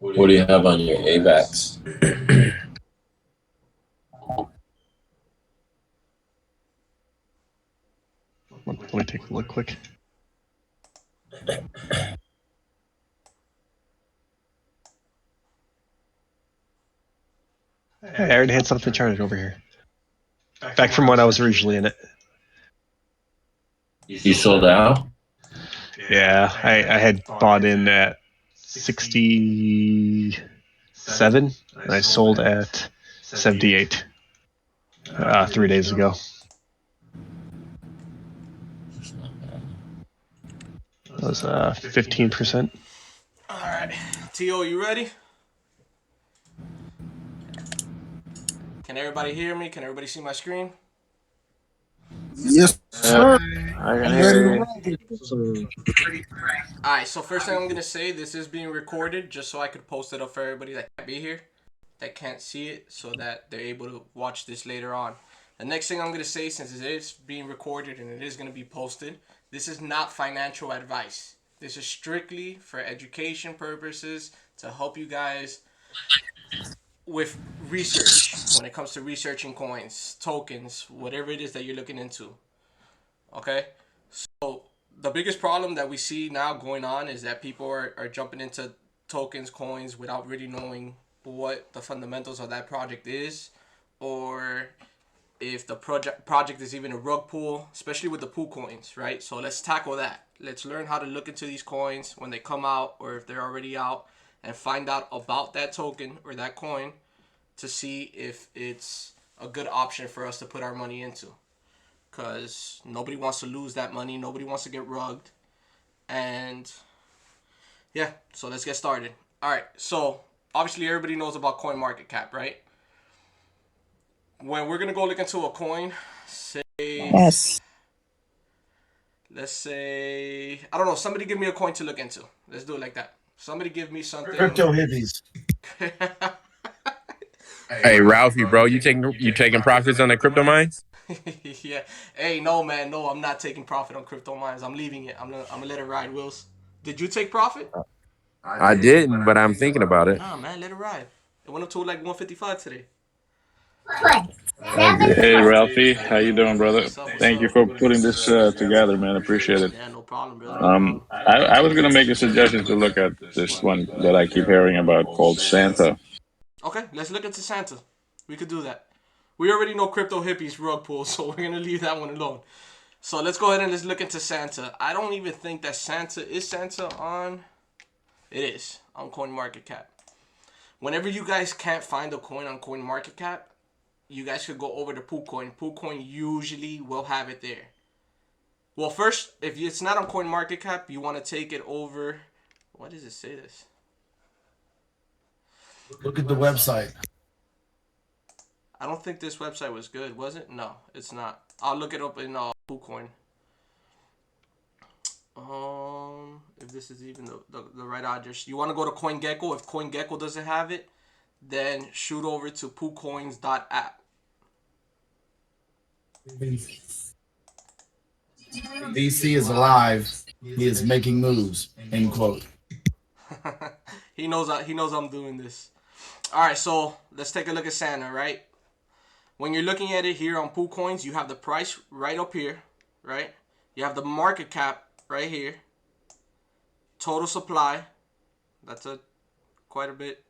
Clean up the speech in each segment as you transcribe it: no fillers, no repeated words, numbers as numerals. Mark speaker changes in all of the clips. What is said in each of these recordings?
Speaker 1: What do you have on your AVAX?
Speaker 2: Let me take a look quick. Hey, I already had something charted over here. Back from when I was originally in it.
Speaker 1: You sold out?
Speaker 2: Yeah, I had bought in at 67, and I sold at 78 3 days ago. That was 15%.
Speaker 3: All right, T.O., you ready? Can everybody hear me? Can everybody see my screen?
Speaker 4: Yes, sir.
Speaker 5: I can hear you.
Speaker 3: Alright, so first thing I'm going to say, this is being recorded just so I could post it up for everybody that can't be here, that can't see it, so that they're able to watch this later on. The next thing I'm going to say, since it is being recorded and it is going to be posted, this is not financial advice. This is strictly for education purposes to help you guys with research when it comes to researching coins, tokens, whatever it is that you're looking into. Okay? So the biggest problem that we see now going on is that people are jumping into tokens, coins, without really knowing what the fundamentals of that project is, or if the project is even a rug pull, especially with the pool coins, right? So let's tackle that. Let's learn how to look into these coins when they come out, or if they're already out, and find out about that token or that coin to see if it's a good option for us to put our money into. Because nobody wants to lose that money. Nobody wants to get rugged. And yeah, so let's get started. All right, so obviously everybody knows about CoinMarketCap, right? When we're going to go look into a coin, say...
Speaker 4: Yes.
Speaker 3: Let's say... I don't know, somebody give me a coin to look into. Let's do it like that. Somebody give me something...
Speaker 4: Crypto hippies.
Speaker 5: Hey, Ralphie, bro, you taking profits on the crypto mines?
Speaker 3: Yeah. Hey, no, man. No, I'm not taking profit on crypto mines. I'm leaving it. I'm gonna let it ride, Wills. Did you take profit?
Speaker 5: I didn't, but I'm thinking about it.
Speaker 3: Nah, man. Let it ride. It went up to like 155 today.
Speaker 6: Hey, Ralphie, how you doing, brother?
Speaker 3: What's up, what's
Speaker 6: Thank you
Speaker 3: up?
Speaker 6: for putting this together, man. Appreciate it.
Speaker 3: Yeah, no problem, brother. No problem.
Speaker 6: I was gonna make a suggestion to look at this one that I keep hearing about called Santa.
Speaker 3: Okay, let's look into Santa. We could do that. We already know crypto hippies rug pull, so we're gonna leave that one alone. So let's go ahead and let's look into Santa. I don't even think that Santa is on. It is on CoinMarketCap. Whenever you guys can't find a coin on CoinMarketCap, you guys could go over to PooCoin. PooCoin usually will have it there. Well, first, if it's not on CoinMarketCap, you want to take it over. What does it say this?
Speaker 4: Look at the website.
Speaker 3: I don't think this website was good, was it? No, it's not. I'll look it up in PooCoin. If this is even the right address. You want to go to CoinGecko. If CoinGecko doesn't have it, then shoot over to poocoins.app.
Speaker 4: DC is alive. He is making moves. End quote.
Speaker 3: He knows I'm doing this. All right, so let's take a look at Santa, right? When you're looking at it here on PooCoins, you have the price right up here, right? You have the market cap right here. Total supply. That's quite a bit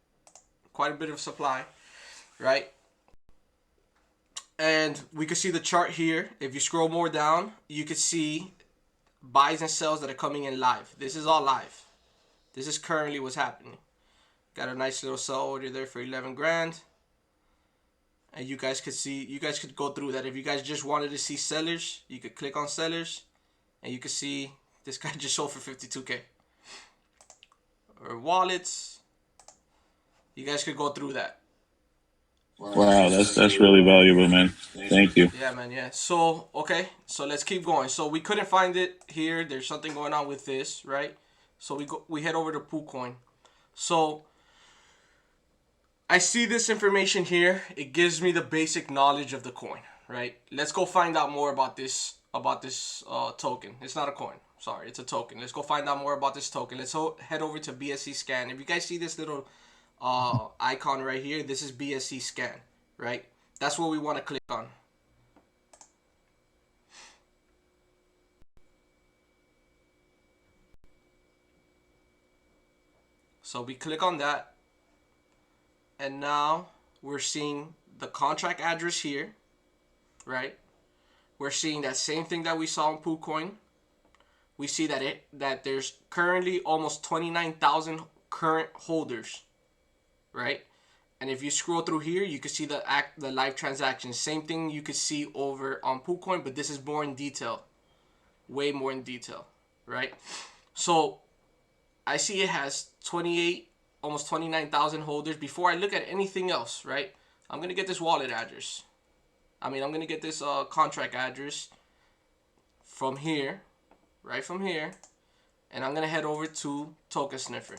Speaker 3: of supply, right? And we can see the chart here. If you scroll more down, you can see buys and sells that are coming in live. This is all live. This is currently what's happening. Got a nice little sell order there for 11 grand. And you guys could go through that. If you guys just wanted to see sellers, you could click on sellers. And you can see this guy just sold for 52K. Or wallets. You guys could go through that.
Speaker 6: Wow, that's really valuable, man. Thank you.
Speaker 3: Yeah, man, yeah. So, okay. So let's keep going. So we couldn't find it here. There's something going on with this, right? So we head over to PooCoin. So I see this information here. It gives me the basic knowledge of the coin, right? Let's go find out more about this token. It's not a coin. Sorry, it's a token. Let's go find out more about this token. Let's head over to BSC scan. If you guys see this little icon right here, this is BSC scan, right? That's what we want to click on. So we click on that, and now we're seeing the contract address here, right? We're seeing that same thing that we saw on PooCoin. We see that there's currently almost 29,000 current holders, right? And if you scroll through here, you can see the live transactions. Same thing you could see over on PooCoin, but this is more in detail, way more in detail, right? So I see it has 28, almost 29,000 holders. Before I look at anything else, right, I'm gonna get this wallet address. I'm gonna get this contract address from here. Right from here, and I'm gonna head over to Token Sniffer,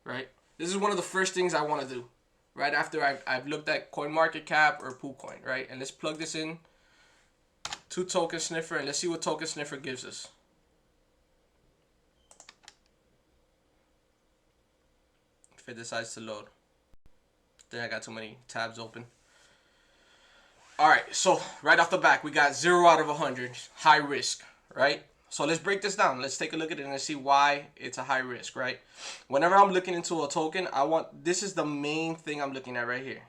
Speaker 3: right? This is one of the first things I want to do right after I've looked at CoinMarketCap or PooCoin, right? And let's plug this in to Token Sniffer, and let's see what Token Sniffer gives us. If it decides to load. Then I got too many tabs open. All right, so right off the back, we got 0 out of 100, high risk, right? So let's break this down. Let's take a look at it and see why it's a high risk, right? Whenever I'm looking into a token, this is the main thing I'm looking at right here.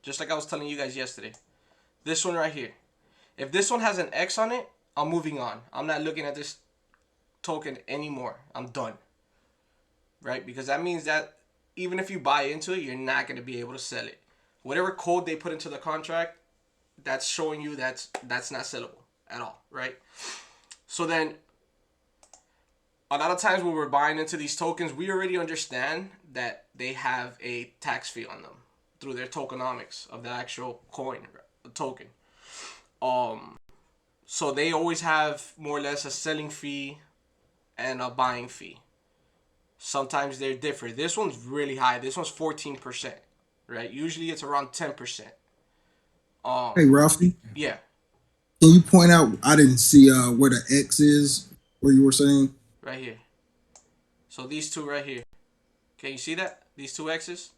Speaker 3: Just like I was telling you guys yesterday. This one right here. If this one has an X on it, I'm moving on. I'm not looking at this token anymore. I'm done. Right? Because that means that even if you buy into it, you're not going to be able to sell it. Whatever code they put into the contract, that's showing you that's not sellable at all, right? So then, a lot of times when we're buying into these tokens, we already understand that they have a tax fee on them through their tokenomics of the actual coin, the token. So they always have more or less a selling fee and a buying fee. Sometimes they're different. This one's really high. This one's 14%, right? Usually it's around 10%.
Speaker 7: Hey, Ralphie.
Speaker 3: Yeah.
Speaker 7: Can you point out? I didn't see where the X is. Where you were saying?
Speaker 3: Right here. So these two right here. Can you see that? These two X's.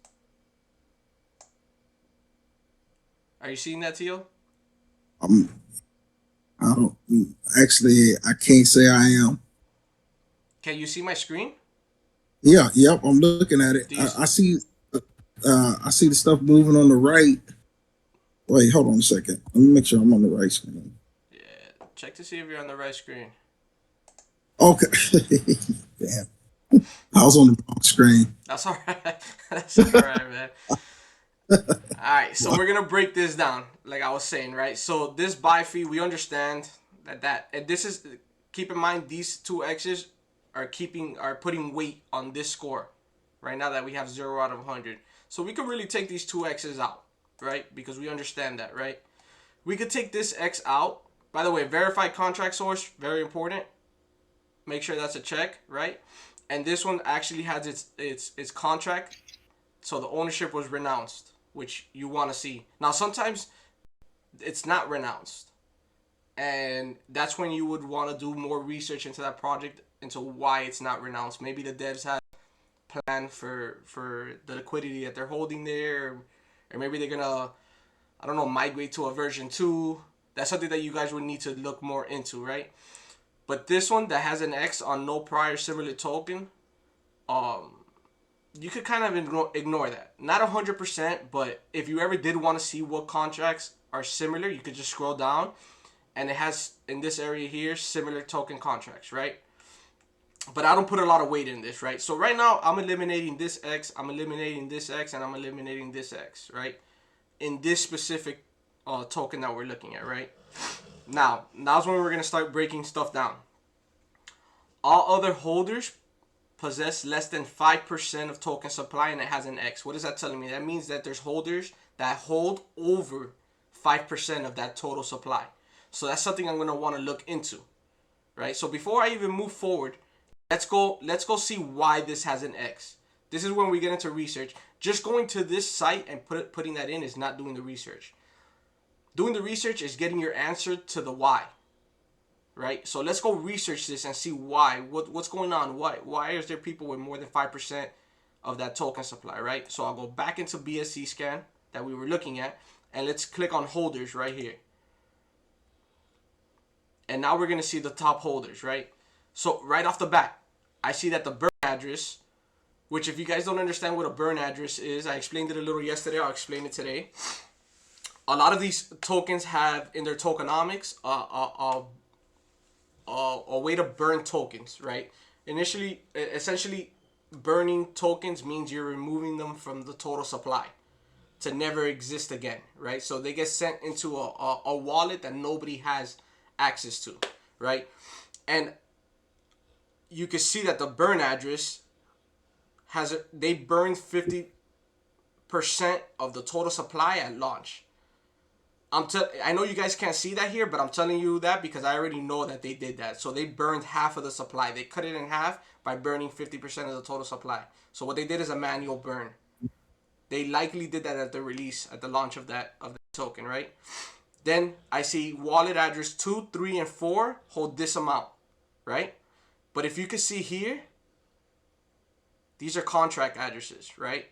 Speaker 3: Are you seeing that, Tio?
Speaker 7: I don't actually. I can't say I am.
Speaker 3: Can you see my screen?
Speaker 7: Yeah. Yep. I'm looking at it. I see. I see the stuff moving on the right. Wait, hold on a second. Let me make sure I'm on the right screen.
Speaker 3: Yeah, check to see if you're on the right screen.
Speaker 7: Okay. Damn. I was on the wrong screen.
Speaker 3: That's all right. That's all right, man. All right, so we're going to break this down, like I was saying, right? So this buy fee, we understand and this is, keep in mind, these two X's are putting weight on this score right now that we have 0 out of 100. So we could really take these two X's out. Right? Because we understand that, right? We could take this X out. By the way, verified contract source, very important. Make sure that's a check, right? And this one actually has its contract. So the ownership was renounced, which you want to see. Now, sometimes it's not renounced. And that's when you would want to do more research into that project, into why it's not renounced. Maybe the devs have plan for the liquidity that they're holding there, or maybe they're gonna, I don't know, migrate to a version 2. That's something that you guys would need to look more into, right? But this one that has an X on no prior similar token, you could kind of ignore that. Not 100%, but if you ever did want to see what contracts are similar, you could just scroll down, and it has, in this area here, similar token contracts, right? But I don't put a lot of weight in this, right? So right now, I'm eliminating this X, I'm eliminating this X, and I'm eliminating this X, right? In this specific token that we're looking at, right? Now's when we're going to start breaking stuff down. All other holders possess less than 5% of token supply, and it has an X. What is that telling me? That means that there's holders that hold over 5% of that total supply. So that's something I'm going to want to look into, right? So before I even move forward, let's go see why this has an X. This is when we get into research. Just going to this site and putting that in is not doing the research. Doing the research is getting your answer to the why. right? So let's go research this and see why. What's going on? Why is there people with more than 5% of that token supply, right? So I'll go back into BSC scan that we were looking at, and let's click on holders right here. And now we're going to see the top holders, right? So right off the bat, I see that the burn address, which if you guys don't understand what a burn address is, I explained it a little yesterday, I'll explain it today. A lot of these tokens have in their tokenomics a way to burn tokens, right? Essentially, burning tokens means you're removing them from the total supply to never exist again, right? So they get sent into a wallet that nobody has access to, right? And you can see that the burn address they burned 50% of the total supply at launch. I know you guys can't see that here, but I'm telling you that because I already know that they did that. So they burned half of the supply. They cut it in half by burning 50% of the total supply. So what they did is a manual burn. They likely did that at the release, at the launch of the token, right? Then I see wallet address 2, 3, and 4 hold this amount, right? But if you can see here, these are contract addresses, right?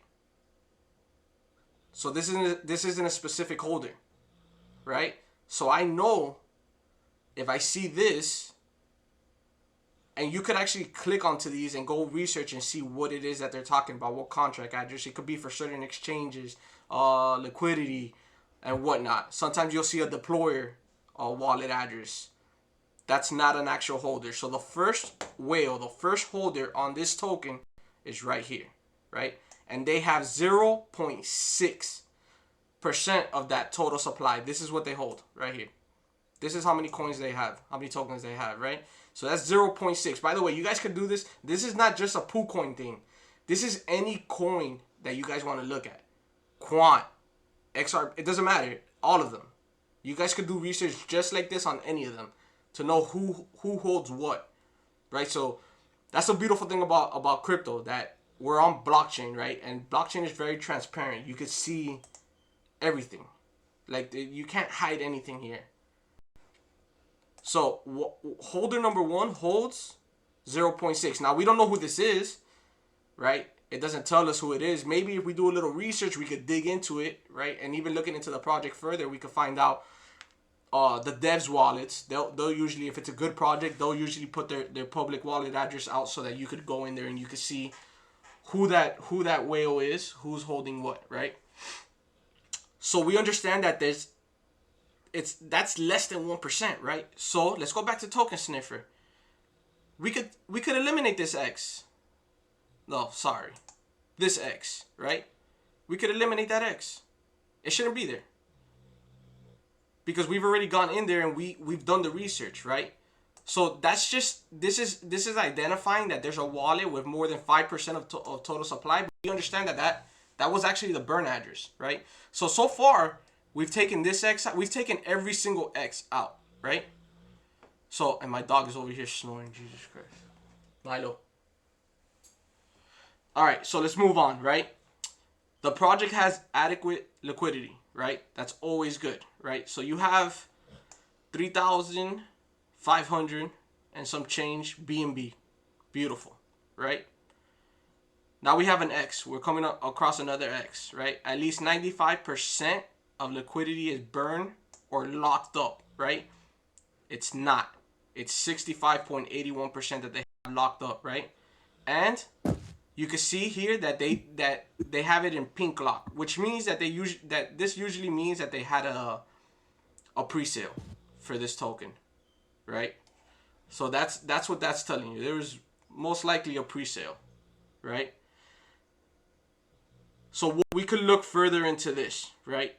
Speaker 3: So this isn't a specific holder, right? So I know if I see this, and you could actually click onto these and go research and see what it is that they're talking about, what contract address. It could be for certain exchanges, liquidity, and whatnot. Sometimes you'll see a deployer wallet address. That's not an actual holder. So the first whale, the first holder on this token is right here, right? And they have 0.6% of that total supply. This is what they hold right here. This is how many coins they have, how many tokens they have, right? So that's 0.6. By the way, you guys could do this. This is not just a PooCoin thing. This is any coin that you guys want to look at. Quant, XR, it doesn't matter. All of them. You guys could do research just like this on any of them to know who holds what, right? So that's the beautiful thing about crypto, that we're on blockchain, right? And blockchain is very transparent. You could see everything. Like, you can't hide anything here. So holder number 1 holds 0.6. Now we don't know who this is, right? It doesn't tell us who it is. Maybe if we do a little research, we could dig into it, right? And even looking into the project further, we could find out the devs' wallets. They'll usually, if it's a good project, they'll usually put their public wallet address out so that you could go in there and you could see who that whale is, who's holding what, right? So we understand that that's less than 1%, right? So let's go back to token sniffer. We could eliminate this X. No, sorry. This X, right? We could eliminate that X. It shouldn't be there. Because we've already gone in there and we've done the research, right? So that's just, this is identifying that there's a wallet with more than 5% of total supply. But we understand that was actually the burn address, right? So far, we've taken this X out. We've taken every single X out, right? So, and my dog is over here snoring. Jesus Christ. Milo. All right, so let's move on, right? The project has adequate liquidity, right? That's always good, right? So you have 3,500 and some change BNB. Beautiful, right? Now we have an X. We're coming up across another X, right? At least 95% of liquidity is burned or locked up, right? It's not. It's 65.81% that they have locked up, right? And you can see here that they have it in pink lock, which means that this usually means that they had a pre-sale for this token, right? So that's what that's telling you. There was most likely a pre-sale, right? So we could look further into this, right?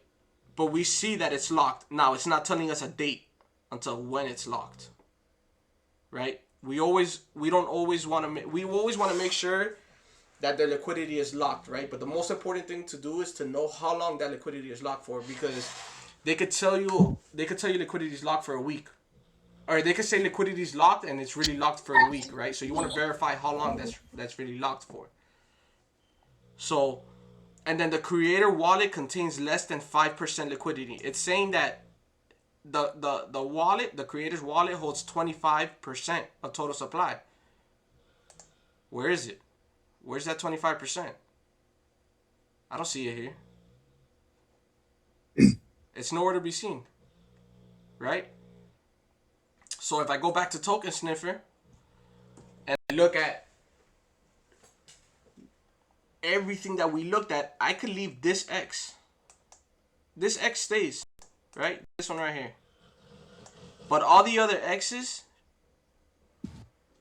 Speaker 3: But we see that it's locked. Now, it's not telling us a date until when it's locked, right? We always want to make sure that the liquidity is locked, right? But the most important thing to do is to know how long that liquidity is locked for, because they could tell you liquidity is locked for a week, or they could say liquidity is locked and it's really locked for a week, right? So you want to verify how long that's really locked for. So, and then the creator wallet contains less than 5% liquidity. It's saying that the wallet, the creator's wallet holds 25% of total supply. Where is it? Where's that 25%? I don't see it here. It's nowhere to be seen, right? So if I go back to Token Sniffer and I look at everything that we looked at, I could leave this X. This X stays, right? This one right here. But all the other X's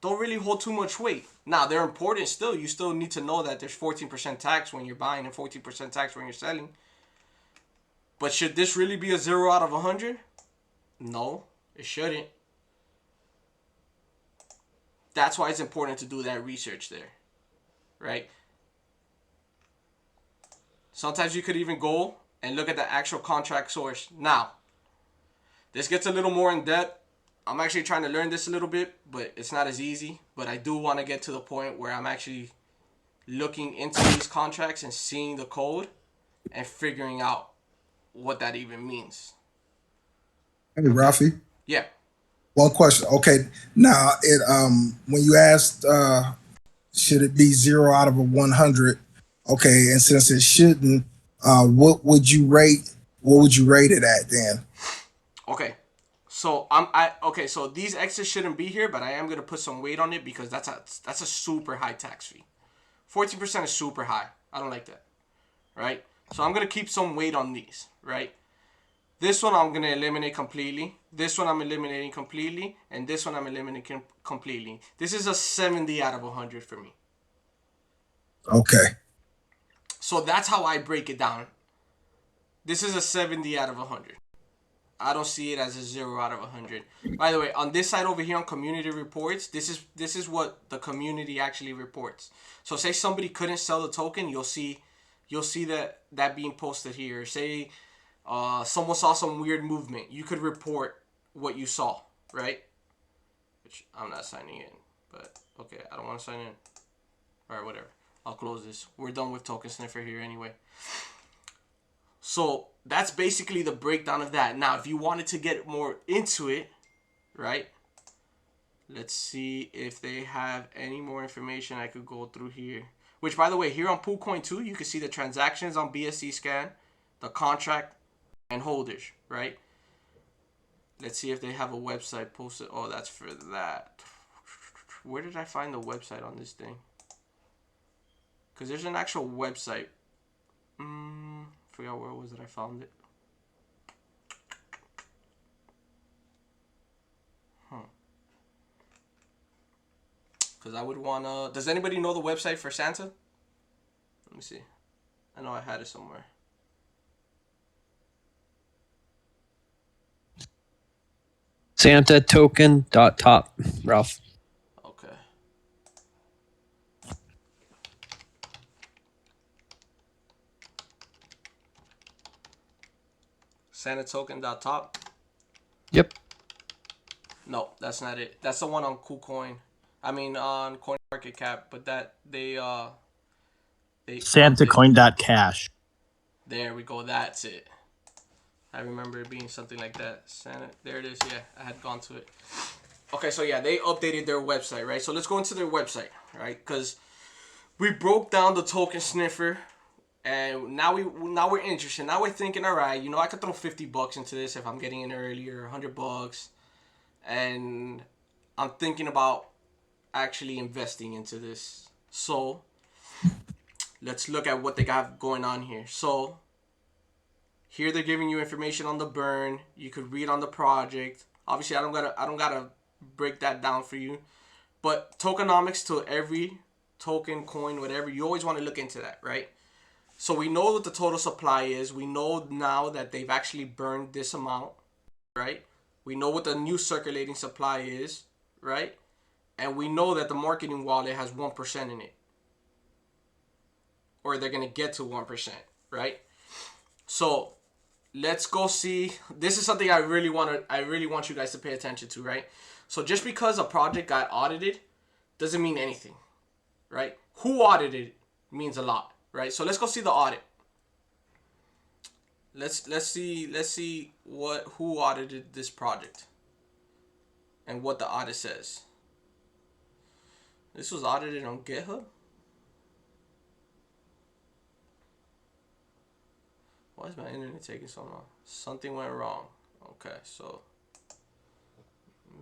Speaker 3: don't really hold too much weight. Now, they're important still. You still need to know that there's 14% tax when you're buying and 14% tax when you're selling. But should this really be a 0 out of 100? No, it shouldn't. That's why it's important to do that research there, right? Sometimes you could even go and look at the actual contract source. Now, this gets a little more in depth. I'm actually trying to learn this a little bit, but it's not as easy. But I do want to get to the point where I'm actually looking into these contracts and seeing the code and figuring out what that even means.
Speaker 7: Hey, Rafi.
Speaker 3: Yeah.
Speaker 7: One question. Okay, now it when you asked should it be 0 out of 100? Okay, and since it shouldn't, what would you rate? What would you rate it at then?
Speaker 3: Okay. So so these X's shouldn't be here, but I am gonna put some weight on it because that's a super high tax fee. 14% is super high. I don't like that. Right? So I'm gonna keep some weight on these, right? This one I'm gonna eliminate completely. This one I'm eliminating completely, and this one I'm eliminating completely. This is a 70 out of 100 for me.
Speaker 7: Okay.
Speaker 3: So that's how I break it down. This is a 70 out of 100. I don't see it as a 0 out of 100. By the way, on this side over here on community reports, this is what the community actually reports. So say somebody couldn't sell the token, you'll see that being posted here. Say someone saw some weird movement, you could report what you saw, right? Which I'm not signing in, but okay, I don't want to sign in. All right, whatever. I'll close this. We're done with Token Sniffer here anyway. So that's basically the breakdown of that. Now, if you wanted to get more into it, right? Let's see if they have any more information I could go through here. Which, by the way, here on PoolCoin 2, you can see the transactions on BSC scan, the contract, and holders, right? Let's see if they have a website posted. Oh, that's for that. Where did I find the website on this thing? Because there's an actual website. Forgot where it was that I found it. Because I would want to... Does anybody know the website for Santa? Let me see. I know I had it somewhere.
Speaker 8: SantaToken.top, Ralph.
Speaker 3: Okay. SantaToken.top?
Speaker 8: Yep.
Speaker 3: No, that's not it. That's the one on KuCoin. I mean on CoinMarketCap, but that they
Speaker 9: SantaCoin.cash.
Speaker 3: There we go. That's it. I remember it being something like that. Santa. There it is. Yeah, I had gone to it. Okay, so yeah, they updated their website, right? So let's go into their website, right? Because we broke down the Token Sniffer, and now we're interested. Now we're thinking, all right, I could throw $50 into this if I'm getting in early, or $100, and I'm thinking about actually investing into this. So let's look at what they got going on here. So here they're giving you information on the burn. You could read on the project. Obviously, I don't gotta break that down for you. But tokenomics to every token, coin, whatever, you always want to look into that, right? So we know what the total supply is. We know now that they've actually burned this amount, right? We know what the new circulating supply is, right? And we know that the marketing wallet has 1% in it. Or they're going to get to 1%, right? So let's go see. This is something I really want you guys to pay attention to, right? So just because a project got audited doesn't mean anything, right? Who audited means a lot, right? So let's go see the audit. let's see who audited this project and what the audit says. This was audited on GitHub. Why is my internet taking so long? Something went wrong. Okay, so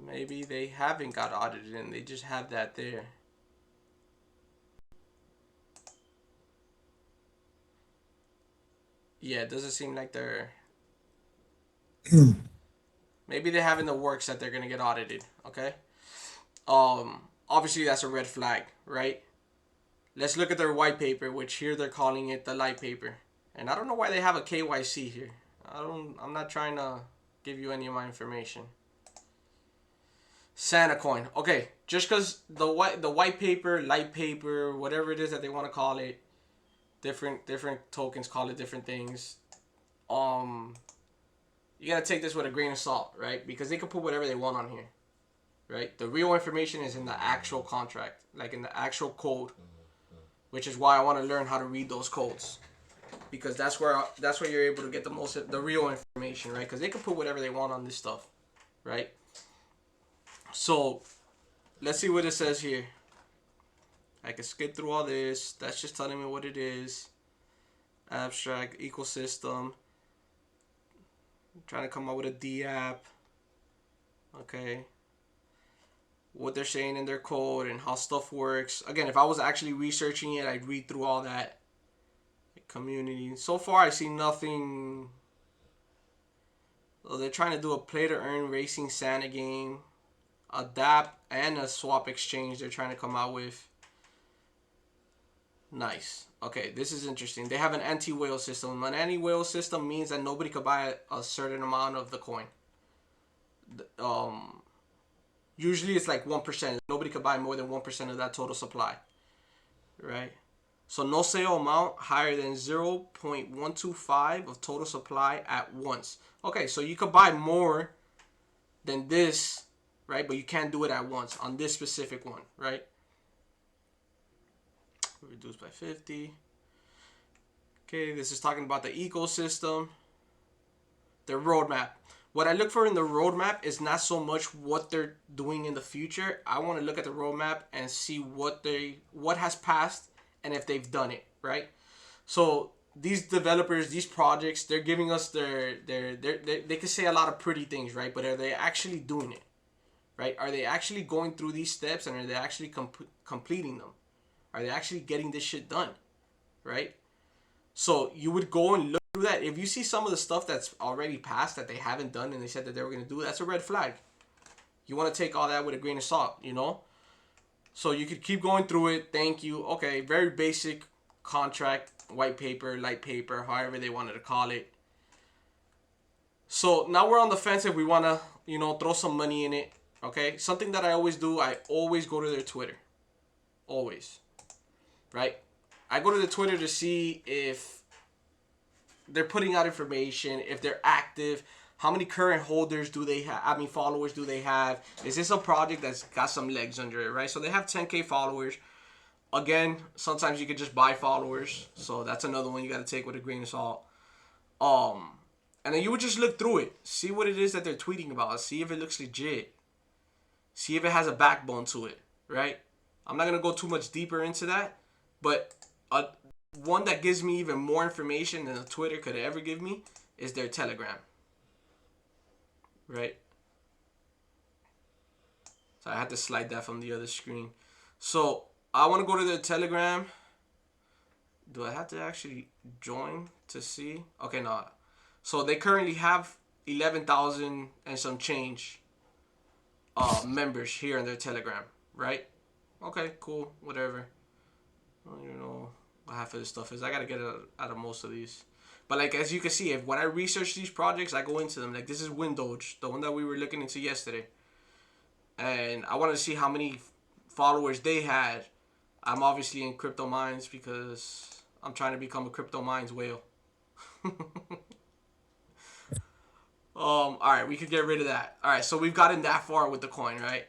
Speaker 3: maybe they haven't got audited and they just have that there. Yeah, it doesn't seem like they're... Maybe they have in the works that they're gonna get audited, okay? Obviously that's a red flag, right? Let's look at their white paper, which here they're calling it the light paper. And I don't know why they have a KYC here. I'm not trying to give you any of my information. Santa coin. Okay, just because the white paper, light paper, whatever it is that they want to call it, different tokens call it different things. You gotta take this with a grain of salt, right? Because they can put whatever they want on here, right? The real information is in the actual contract, like in the actual code, which is why I want to learn how to read those codes, because that's where you're able to get the real information, right? Because they can put whatever they want on this stuff, right? So let's see what it says here. I can skip through all this. That's just telling me what it is. Abstract ecosystem. I'm trying to come up with a D app. Okay. What they're saying in their code and how stuff works. Again, if I was actually researching it, I'd read through all that. Community. So far, I see nothing. Well, they're trying to do a play to earn racing Santa game, a DApp, and a swap exchange they're trying to come out with. Nice. Okay, this is interesting. They have an anti-whale system. An anti-whale system means that nobody could buy a certain amount of the coin. Usually it's like 1%. Nobody could buy more than 1% of that total supply. Right? So no sale amount higher than 0.125 of total supply at once. Okay, so you could buy more than this, right? But you can't do it at once on this specific one, right? Reduced by 50. Okay, this is talking about the ecosystem. The roadmap. What I look for in the roadmap is not so much what they're doing in the future. I want to look at the roadmap and see what has passed and if they've done it, right? So these developers, these projects, they're giving us they can say a lot of pretty things, right? But are they actually doing it, right? Are they actually going through these steps, and are they actually completing them? Are they actually getting this shit done, right? So you would go and look through that. If you see some of the stuff that's already passed that they haven't done and they said that they were going to do, that's a red flag. You want to take all that with a grain of salt, you know? So you could keep going through it. Thank you. Okay, very basic contract, white paper, light paper, however they wanted to call it. So now we're on the fence if we want to, you know, throw some money in it. Okay, something that I always do, I always go to their Twitter. Always. Right? I go to the Twitter to see if they're putting out information, if they're active, how many current holders do they have, I mean followers do they have, is this a project that's got some legs under it, right? So they have 10K followers. Again, sometimes you could just buy followers, so that's another one you got to take with a grain of salt. And then you would just look through it, see what it is that they're tweeting about, see if it looks legit, see if it has a backbone to it, right? I'm not going to go too much deeper into that, but one that gives me even more information than a Twitter could ever give me is their Telegram. Right? So I had to slide that from the other screen. So I want to go to their Telegram. Do I have to actually join to see? Okay, no. So they currently have 11,000 and some change members here in their Telegram, right? Okay, cool, whatever. I don't even know what half of this stuff is. I gotta get it out of most of these. But like, as you can see, when I research these projects, I go into them. Like, this is Windoge, the one that we were looking into yesterday. And I wanted to see how many followers they had. I'm obviously in Crypto Minds because I'm trying to become a Crypto Minds whale. Alright, we could get rid of that. Alright, so we've gotten that far with the coin, right?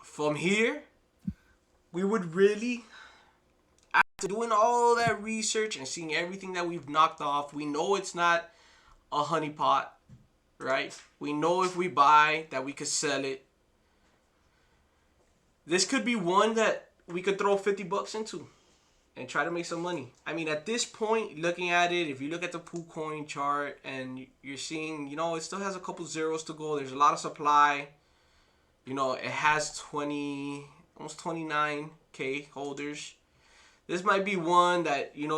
Speaker 3: From here, we would really doing all that research and seeing everything that we've knocked off, we know it's not a honeypot, right? We know if we buy that we could sell it. This could be one that we could throw 50 bucks into and try to make some money. I mean, at this point, looking at it, if you look at the PooCoin chart and you're seeing, it still has a couple zeros to go. There's a lot of supply. It has almost 29K holders. This might be one that, you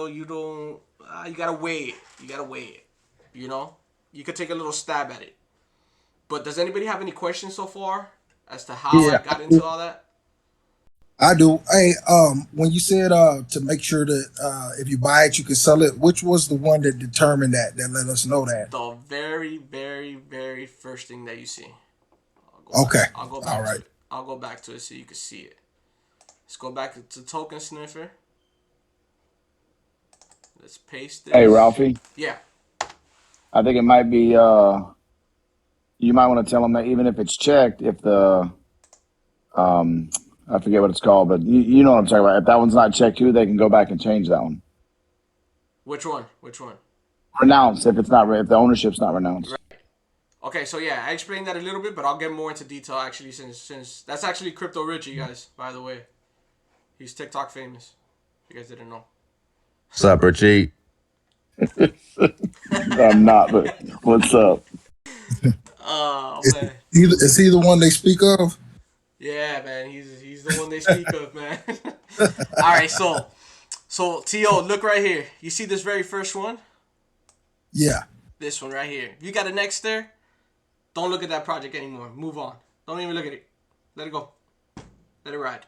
Speaker 3: gotta weigh it. You gotta weigh it. You could take a little stab at it. But does anybody have any questions so far as to how I got into all that?
Speaker 7: I do. Hey, when you said to make sure that if you buy it, you can sell it, which was the one that determined that let us know that?
Speaker 3: The very, very, very first thing that you see.
Speaker 7: Okay.
Speaker 3: I'll go back
Speaker 7: All right.
Speaker 3: to it. I'll go back to it so you can see it. Let's go back to token sniffer. Let's paste this.
Speaker 6: Hey, Ralphie,
Speaker 3: Yeah.
Speaker 6: I think it might be, you might want to tell them that even if it's checked, if the, I forget what it's called, but you know what I'm talking about. If that one's not checked too, they can go back and change that one.
Speaker 3: Which one?
Speaker 6: Renounce if the ownership's not renounced.
Speaker 3: Right. Okay, so yeah, I explained that a little bit, but I'll get more into detail actually since that's actually Crypto Richie, guys, by the way. He's TikTok famous. If you guys didn't know.
Speaker 5: What's up, Richie?
Speaker 6: I'm not, but what's up?
Speaker 3: Oh man.
Speaker 7: Is he the one they speak of?
Speaker 3: Yeah, man, he's the one they speak of, man. All right, so T.O., look right here. You see this very first one?
Speaker 7: Yeah.
Speaker 3: This one right here. If you got an X there, don't look at that project anymore. Move on. Don't even look at it. Let it go. Let it ride.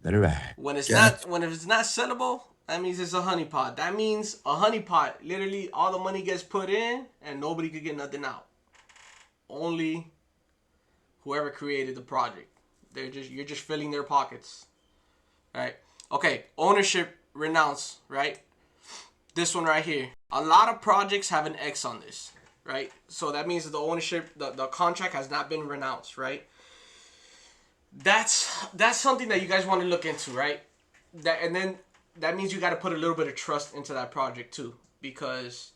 Speaker 5: Let it ride.
Speaker 3: When it's not sellable, that means it's a honeypot. That means a honeypot. Literally, all the money gets put in, and nobody could get nothing out. Only whoever created the project. You're just filling their pockets. All right. Okay. Ownership renounce. Right. This one right here. A lot of projects have an X on this. Right. So that means that the ownership, the contract has not been renounced. Right. That's something that you guys want to look into. Right. That means you got to put a little bit of trust into that project too, because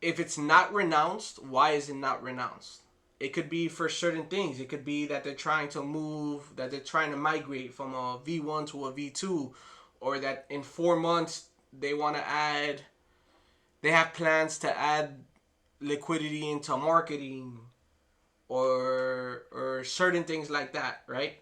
Speaker 3: if it's not renounced, why is it not renounced? It could be for certain things. It could be that they're trying to migrate from a V1 to a V2, or that in 4 months they have plans to add liquidity into marketing, or certain things like that, right?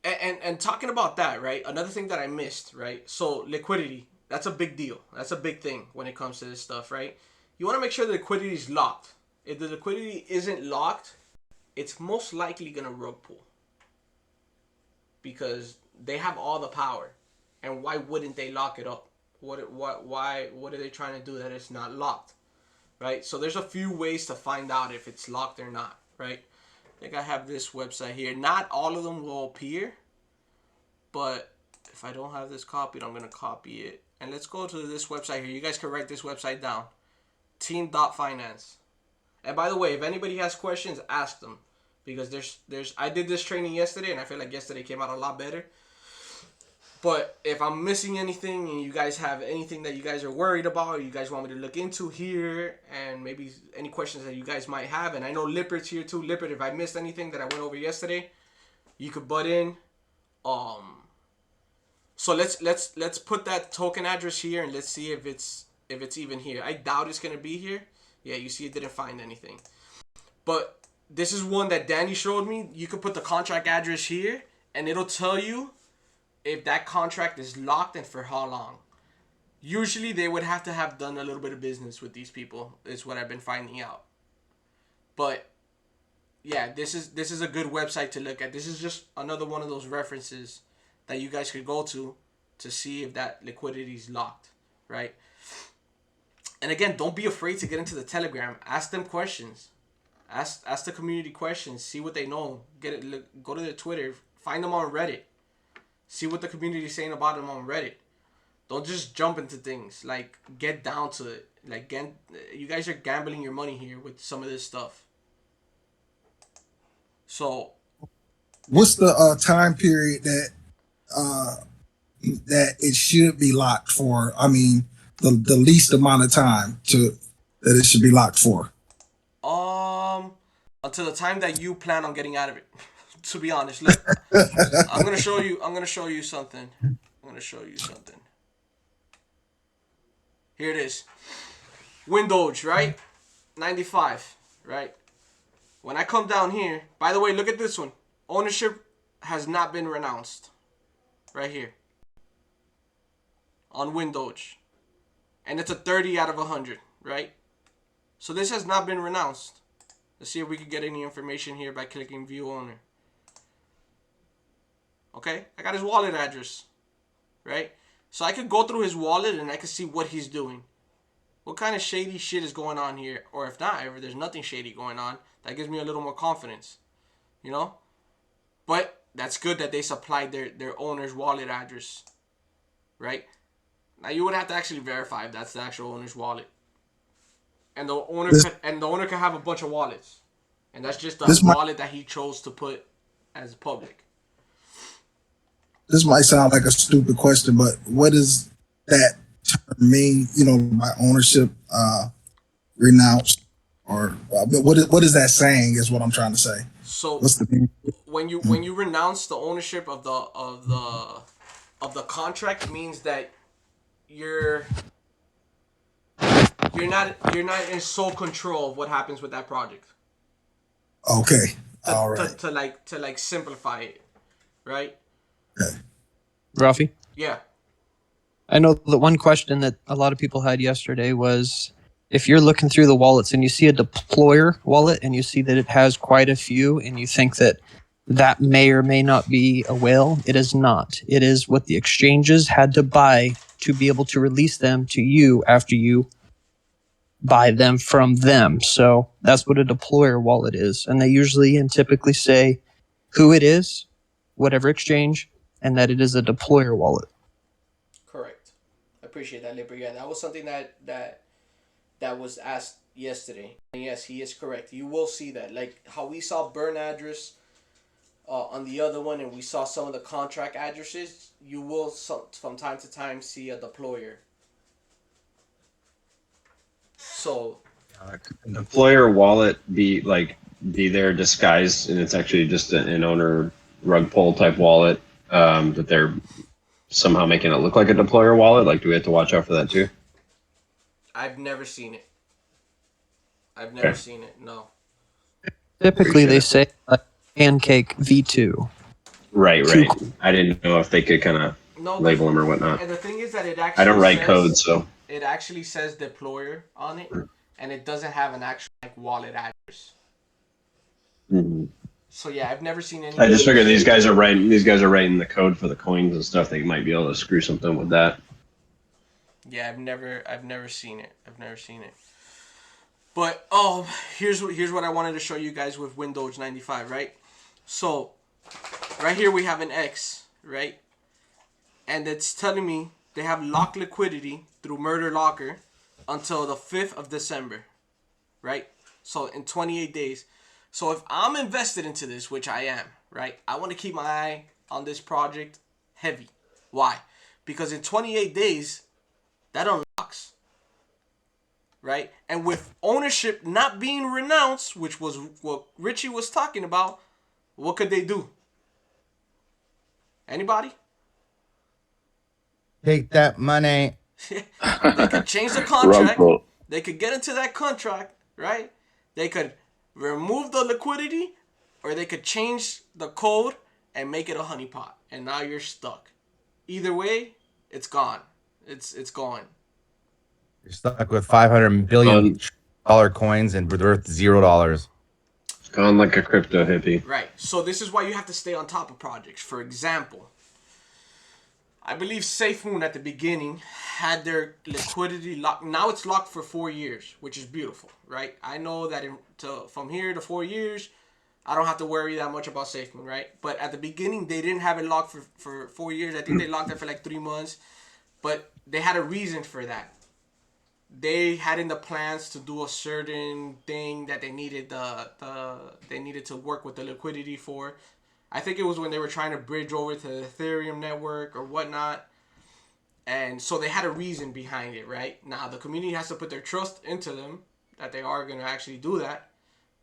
Speaker 3: And talking about that, right? Another thing that I missed, right? So liquidity, that's a big deal. That's a big thing when it comes to this stuff, right? You want to make sure the liquidity is locked. If the liquidity isn't locked, it's most likely going to rug pull, because they have all the power. And why wouldn't they lock it up? What are they trying to do that it's not locked, right? So there's a few ways to find out if it's locked or not, right? I think I have this website here. Not all of them will appear, but if I don't have this copied, I'm going to copy it. And let's go to this website here. You guys can write this website down. Team.finance. And by the way, if anybody has questions, ask them, because I did this training yesterday, and I feel like yesterday came out a lot better. But if I'm missing anything and you guys have anything that you guys are worried about, or you guys want me to look into here, and maybe any questions that you guys might have, and I know Lippard's here too. Lippard, if I missed anything that I went over yesterday, you could butt in. So let's put that token address here, and let's see if it's even here. I doubt it's gonna be here. Yeah, you see, it didn't find anything. But this is one that Danny showed me. You could put the contract address here, and it'll tell you if that contract is locked and for how long. Usually they would have to have done a little bit of business with these people, is what I've been finding out. But yeah, this is a good website to look at. This is just another one of those references that you guys could go to see if that liquidity is locked, right? And again, don't be afraid to get into the Telegram. Ask them questions. Ask the community questions. See what they know. Go to their Twitter. Find them on Reddit. See what the community is saying about them on Reddit. Don't just jump into things. Like, get down to it. Like, you guys are gambling your money here with some of this stuff. So,
Speaker 7: what's the time period that it should be locked for? I mean, the least amount of time that it should be locked for.
Speaker 3: Until the time that you plan on getting out of it. To be honest, look, I'm gonna show you something. Here it is. Windows, right? 95, right? When I come down here, by the way, look at this one. Ownership has not been renounced. Right here. On Windows. And it's a 30 out of 100, right? So this has not been renounced. Let's see if we can get any information here by clicking view owner. Okay, I got his wallet address, right? So I could go through his wallet and I could see what he's doing. What kind of shady shit is going on here? Or if not, if there's nothing shady going on, that gives me a little more confidence, you know? But that's good that they supplied their owner's wallet address, right? Now you would have to actually verify if that's the actual owner's wallet. And the owner could have a bunch of wallets. And that's just the wallet that he chose to put as public.
Speaker 7: This might sound like a stupid question, but what does that term mean? You know, by ownership renounced, or what is that saying? Is what I'm trying to say.
Speaker 3: So
Speaker 7: what's the
Speaker 3: when you renounce the ownership of the contract, it means that you're not in sole control of what happens with that project.
Speaker 7: Okay, all right.
Speaker 3: To simplify it, right?
Speaker 7: Okay.
Speaker 8: Ralphie?
Speaker 3: Yeah.
Speaker 8: I know the one question that a lot of people had yesterday was if you're looking through the wallets and you see a deployer wallet and you see that it has quite a few and you think that that may or may not be a whale, it is not. It is what the exchanges had to buy to be able to release them to you after you buy them from them. So that's what a deployer wallet is. And they usually and typically say who it is, whatever exchange, and that it is a deployer wallet.
Speaker 3: Correct. I appreciate that, Lipper. Yeah, that was something that was asked yesterday. And yes, he is correct. You will see that. Like how we saw burn address on the other one and we saw some of the contract addresses, you will from time to time see a deployer. So
Speaker 9: deployer wallet be there disguised and it's actually just an owner rug pull type wallet that they're somehow making it look like a deployer wallet? Like, do we have to watch out for that too?
Speaker 3: I've never seen it. No.
Speaker 8: Typically, they say pancake V2.
Speaker 9: Right. I didn't know if they could kind of label them or whatnot.
Speaker 3: And the thing is that it actually
Speaker 9: I don't write code, so
Speaker 3: it actually says deployer on it, and it doesn't have an actual wallet address.
Speaker 9: Mm-hmm.
Speaker 3: So yeah, I've never seen any.
Speaker 9: I just figured these guys are writing the code for the coins and stuff. They might be able to screw something with that.
Speaker 3: Yeah, I've never seen it. But here's what I wanted to show you guys with Windows 95, right? So right here we have an X, right? And it's telling me they have locked liquidity through Murder Locker until the 5th of December, right? So in 28 days. So if I'm invested into this, which I am, right? I want to keep my eye on this project heavy. Why? Because in 28 days, that unlocks, right? And with ownership not being renounced, which was what Richie was talking about, what could they do? Anybody?
Speaker 10: Take that money.
Speaker 3: They could change the contract. They could get into that contract, right? They could remove the liquidity, or they could change the code and make it a honeypot, and now you're stuck. Either way, it's gone. It's gone.
Speaker 10: You're stuck with $500 billion coins and worth $0.
Speaker 9: It's gone like a crypto hippie.
Speaker 3: Right. So this is why you have to stay on top of projects. For example, I believe SafeMoon at the beginning had their liquidity locked. Now it's locked for 4 years, which is beautiful, right? I know that from here to 4 years, I don't have to worry that much about SafeMoon, right? But at the beginning, they didn't have it locked for 4 years. I think they locked it for like 3 months. But they had a reason for that. They had in the plans to do a certain thing that they needed they needed to work with the liquidity for. I think it was when they were trying to bridge over to the Ethereum network or whatnot. And so they had a reason behind it, right? Now, the community has to put their trust into them that they are going to actually do that.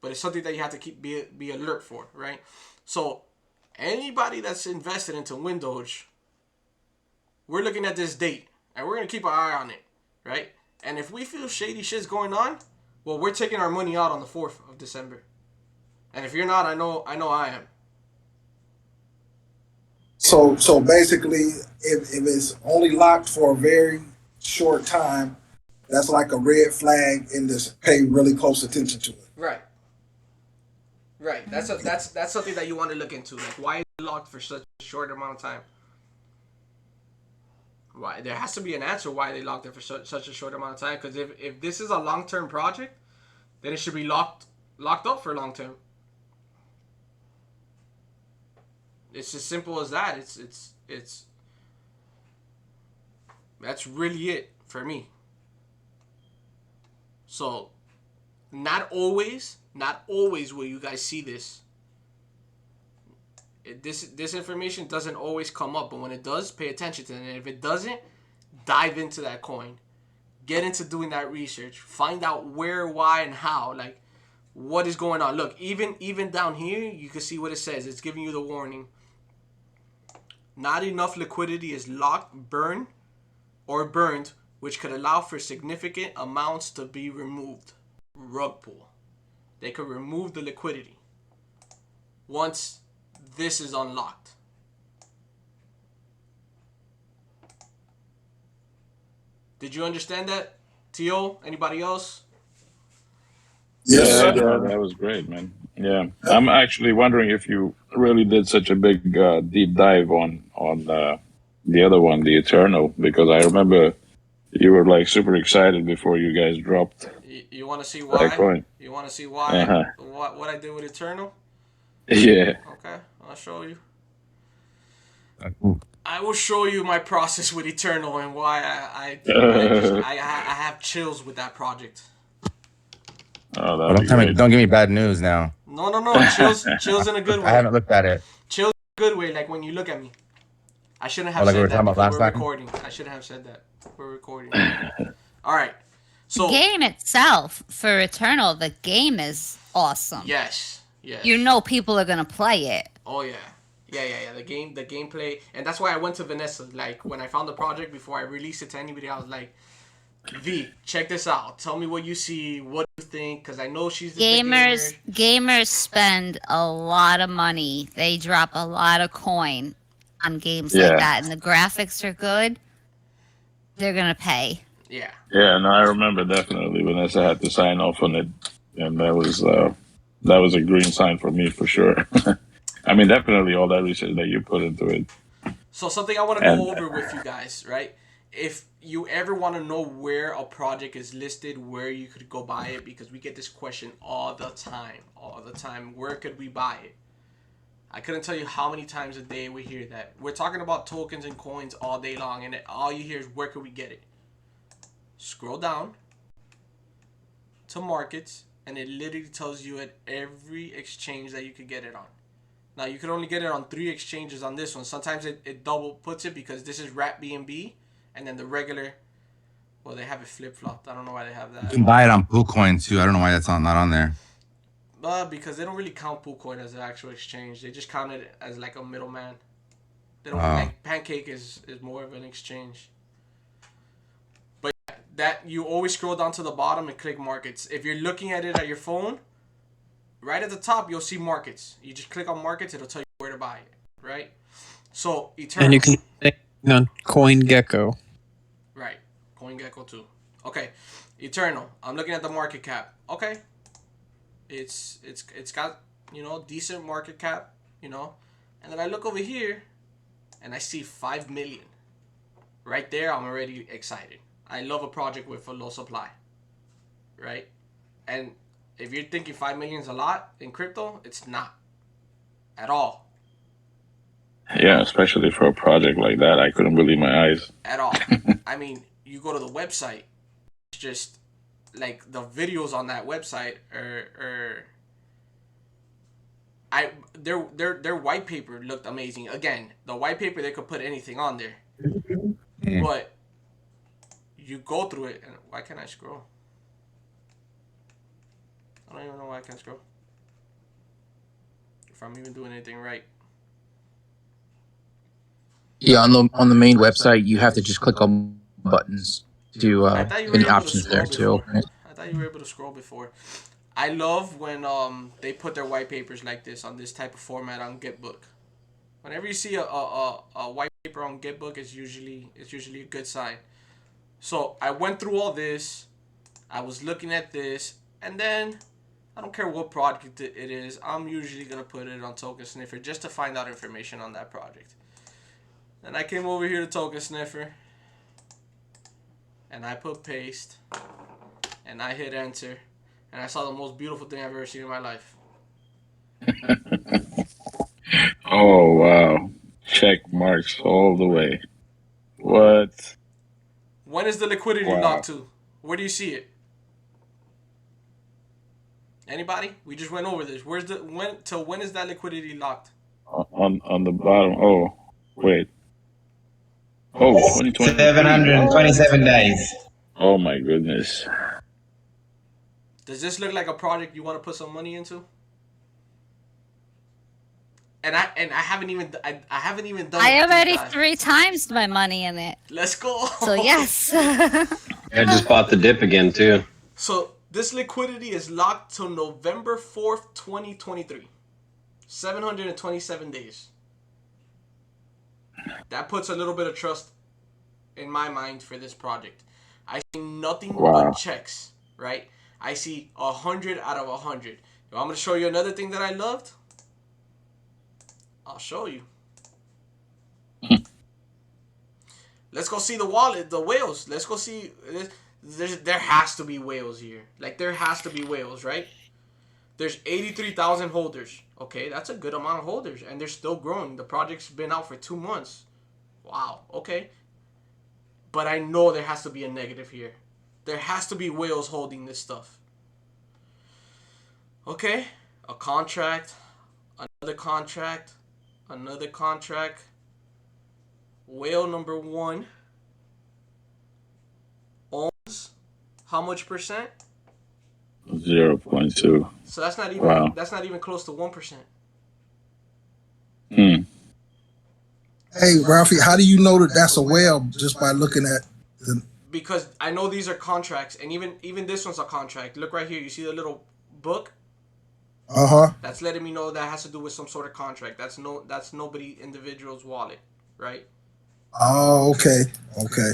Speaker 3: But it's something that you have to be alert for, right? So anybody that's invested into Windows, we're looking at this date. And we're going to keep our eye on it, right? And if we feel shady shit's going on, well, we're taking our money out on the 4th of December. And if you're not, I know I am.
Speaker 7: So basically, if it's only locked for a very short time, that's like a red flag, and just pay really close attention to it.
Speaker 3: Right. Right. That's something that you want to look into. Like, why is it locked for such a short amount of time? Why? There has to be an answer why they locked it for such a short amount of time. Because if this is a long-term project, then it should be locked up for long term. It's as simple as that. It's that's really it for me. So, not always will you guys see this. This information doesn't always come up, but when it does, pay attention to it. And if it doesn't, dive into that coin. Get into doing that research. Find out where, why, and how. Like, what is going on. Look, even down here, you can see what it says. It's giving you the warning. Not enough liquidity is locked, burned, which could allow for significant amounts to be removed. Rug pull. They could remove the liquidity once this is unlocked. Did you understand that, T.O.? Anybody else?
Speaker 7: Yes,
Speaker 11: Yeah, that was great, man. Yeah, I'm actually wondering if you really did such a big deep dive on the other one, the Eternal, because I remember you were like super excited before you guys dropped.
Speaker 3: You want to see why?
Speaker 11: That coin.
Speaker 3: You want to see why? What I did with Eternal?
Speaker 11: Yeah.
Speaker 3: Okay, I'll show you. I will show you my process with Eternal and why I have chills with that project.
Speaker 11: Oh,
Speaker 10: don't give me bad news now.
Speaker 3: No. Chills in a good way.
Speaker 10: I haven't looked at it.
Speaker 3: Chills in a good way, like when you look at me. I shouldn't have
Speaker 10: like we
Speaker 3: said
Speaker 10: were
Speaker 3: that
Speaker 10: talking about
Speaker 3: because
Speaker 10: last
Speaker 3: we're
Speaker 10: time?
Speaker 3: recording. I shouldn't have said that. We're recording. All right. So
Speaker 12: the game itself for Eternal, the game is awesome.
Speaker 3: Yes.
Speaker 12: You know people are gonna play it.
Speaker 3: Oh yeah. The gameplay, and that's why I went to Vanessa. Like when I found the project before I released it to anybody, I was like, V, check this out. Tell me what you see. What do you think? Because I know she's the
Speaker 12: gamers spend a lot of money. They drop a lot of coin on games like that, and the graphics are good. They're gonna pay.
Speaker 3: Yeah.
Speaker 11: Yeah, no, I remember definitely Vanessa had to sign off on it, and that was a green sign for me for sure. I mean, definitely all that research that you put into it.
Speaker 3: So something I want to go over with you guys, right? If you ever want to know where a project is listed, where you could go buy it, because we get this question all the time. Where could we buy it? I couldn't tell you how many times a day we hear that. We're talking about tokens and coins all day long, and all you hear is where could we get it? Scroll down to markets, and it literally tells you at every exchange that you could get it on. Now, you could only get it on 3 exchanges on this one. Sometimes it double puts it because this is Wrap BNB, and then the regular, well, they have it flip-flopped. I don't know why they have that.
Speaker 10: You can buy it on PoolCoin too. I don't know why that's not on there.
Speaker 3: Because they don't really count PoolCoin as an actual exchange. They just count it as like a middleman. They don't like Pancake is more of an exchange. But that you always scroll down to the bottom and click markets. If you're looking at it at your phone, right at the top, you'll see markets. You just click on markets, it'll tell you where to buy it, right? So, Eternal.
Speaker 8: And you can click on CoinGecko.
Speaker 3: Right. CoinGecko too. Okay. Eternal. I'm looking at the market cap. Okay. It's got, decent market cap, And then I look over here and I see 5 million. Right there, I'm already excited. I love a project with a low supply. Right? And if you're thinking 5 million is a lot in crypto, it's not at all.
Speaker 11: Yeah, especially for a project like that, I couldn't believe my eyes.
Speaker 3: At all. I mean, you go to the website, it's just like the videos on that website are their white paper looked amazing. Again, the white paper, they could put anything on there, but you go through it, and why can't I scroll? I don't even know why I can't scroll. If I'm even doing anything right.
Speaker 13: Yeah, on the main website, you have to just click on buttons to any options there to open it.
Speaker 3: I thought you were able to scroll before. I love when they put their white papers like this on this type of format on Gitbook. Whenever you see a white paper on Gitbook, it's usually a good sign. So I went through all this. I was looking at this, and then I don't care what project it is. I'm usually gonna put it on Token Sniffer just to find out information on that project. And I came over here to Token Sniffer, and I put paste, and I hit enter, and I saw the most beautiful thing I've ever seen in my life.
Speaker 11: Oh wow! Check marks all the way. What?
Speaker 3: When is the liquidity locked to? Where do you see it? Anybody? We just went over this. Where's the when is that liquidity locked?
Speaker 11: On the bottom. Oh, wait. Oh, 2020.
Speaker 14: 727 days.
Speaker 11: Oh my goodness.
Speaker 3: Does this look like a project you want to put some money into? And I haven't even done.
Speaker 12: I already 3 times my money in it.
Speaker 3: Let's go.
Speaker 12: So yes.
Speaker 9: I just bought the dip again too.
Speaker 3: So this liquidity is locked till November 4th, 2023. 727 days. That puts a little bit of trust in my mind for this project. I see nothing but checks, right? I see 100 out of 100. Now, I'm going to show you another thing that I loved. I'll show you. Let's go see the wallet, the whales. Let's go see. There has to be whales here. Like, there has to be whales, right? There's 83,000 holders. Okay, that's a good amount of holders. And they're still growing. The project's been out for 2 months. Wow, okay. But I know there has to be a negative here. There has to be whales holding this stuff. Okay, a contract, another contract, another contract. Whale number 1 owns how much percent?
Speaker 11: 0.2.
Speaker 3: So that's not even that's not even close to 1%.
Speaker 7: Hey, Ralphie, how do you know that that's a whale just by looking at the?
Speaker 3: Because I know these are contracts, and even this one's a contract. Look right here. You see the little book? That's letting me know that has to do with some sort of contract. That's nobody individual's wallet, right?
Speaker 7: Oh, okay, okay.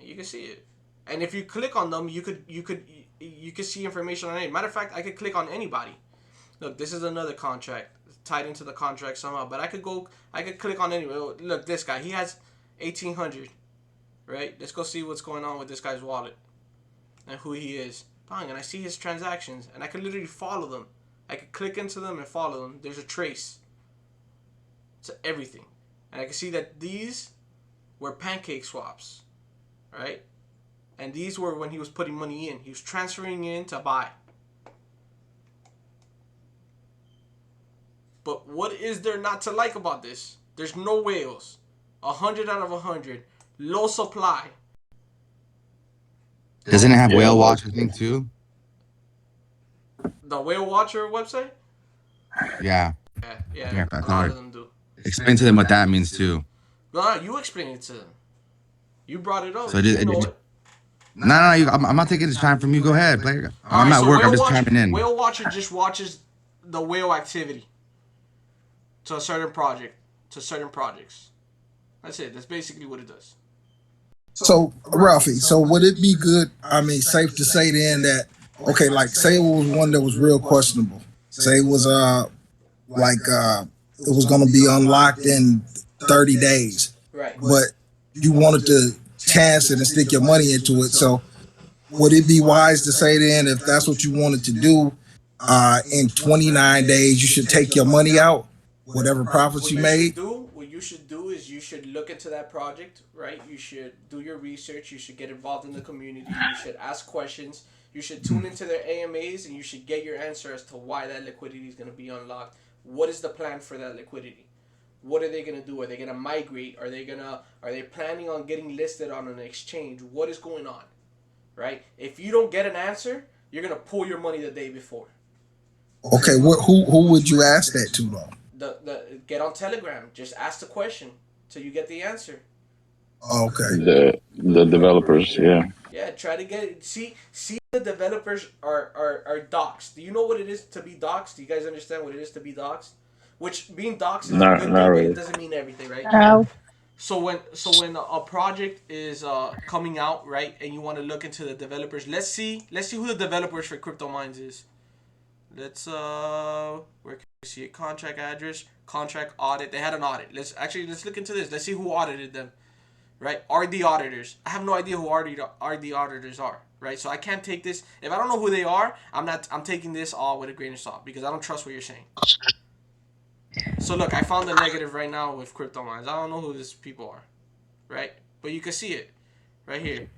Speaker 3: You can see it, and if you click on them, you could see information on it. Matter of fact, I could click on anybody. Look, this is another contract tied into the contract somehow. But I could click on anyway. Look, this guy, he has 1,800, right? Let's go see what's going on with this guy's wallet and who he is. Bang, and I see his transactions, and I could literally follow them. I could click into them and follow them. There's a trace to everything, and I can see that these were pancake swaps, right? And these were when he was putting money in. He was transferring in to buy. But what is there not to like about this? There's no whales. 100 out of 100. Low supply.
Speaker 10: Doesn't it have Whale Watch, I think, too?
Speaker 3: The Whale Watcher website?
Speaker 10: Yeah.
Speaker 3: Yeah. A lot of them do.
Speaker 10: Explain to them what that means, too.
Speaker 3: No, you explain it to them. You brought it up.
Speaker 10: So No, I'm not taking this time from you. Go ahead, player. I'm at work. I'm just chiming in.
Speaker 3: Whale Watcher just watches the whale activity to a certain project, to certain projects. That's it. That's basically what it does.
Speaker 7: So, Ralphie, so would it be good, I mean, safe to say then that, okay, like say it was one that was real questionable. Say it was it was going to be unlocked in 30 days.
Speaker 3: Right.
Speaker 7: But you wanted to chance it and stick your money into it. So would it be wise to say then, if that's what you wanted to do, in 29 days, you should take your money out, whatever profits you made?
Speaker 3: What you should do is you should look into that project, right? You should do your research. You should get involved in the community. You should ask questions. You should tune into their AMAs and you should get your answer as to why that liquidity is going to be unlocked. What is the plan for that liquidity? What are they going to do? Are they going to migrate? Are they planning on getting listed on an exchange? What is going on? Right? If you don't get an answer, you're going to pull your money the day before.
Speaker 7: Okay, who would you ask that to though?
Speaker 3: Get on Telegram. Just ask the question till you get the answer.
Speaker 7: Okay.
Speaker 11: The developers, yeah.
Speaker 3: Yeah, try to get it. See the developers are doxxed. Do you know what it is to be doxxed? Do you guys understand what it is to be doxxed? Which being doxxed is a good thing, but it doesn't mean everything, right?
Speaker 15: No.
Speaker 3: So when a project is coming out, right, and you want to look into the developers, let's see who the developers for Crypto Mines is. Let's where can we see it? Contract address, contract audit. They had an audit. Let's look into this. Let's see who audited them. Right? RD auditors. I have no idea who RD auditors are. Right? So I can't take this. If I don't know who they are, I'm taking this all with a grain of salt because I don't trust what you're saying. So look, I found the negative right now with Crypto Mines. I don't know who these people are. Right? But you can see it. Right here.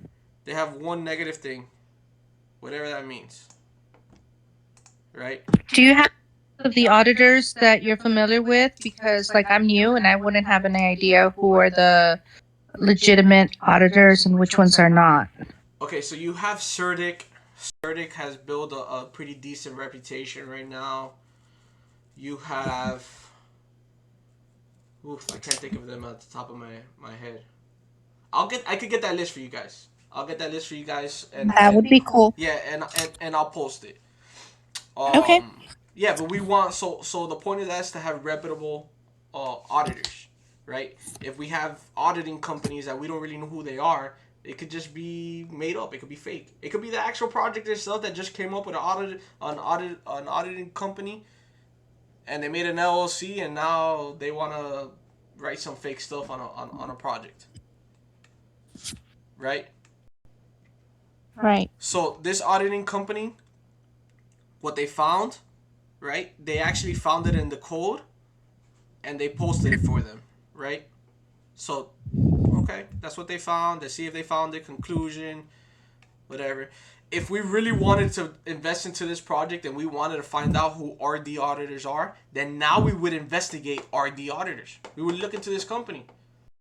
Speaker 3: They have one negative thing. Whatever that means. Right?
Speaker 15: Do you have the auditors that you're familiar with? Because like I'm new and I wouldn't have any idea who are the legitimate auditors and which ones are not.
Speaker 3: Okay, so you have Certic. Certic has built a pretty decent reputation right now. You have... Oof, I can't think of them at the top of my head. I could get that list for you guys. I'll get that list for you guys. And
Speaker 15: that would be cool.
Speaker 3: Yeah, and I'll post it.
Speaker 15: Okay.
Speaker 3: Yeah, but we want... So the point of that is to have reputable auditors. Right? If we have auditing companies that we don't really know who they are, it could just be made up. It could be fake. It could be the actual project itself that just came up with an auditing company, and they made an LLC, and now they want to write some fake stuff on a project. Right?
Speaker 15: Right.
Speaker 3: So this auditing company, what they found, right? They actually found it in the code, and they posted it for them. Right? So, okay, that's what they found. Let's see if they found the conclusion, whatever. If we really wanted to invest into this project and we wanted to find out who RD auditors are, then now we would investigate RD auditors. We would look into this company.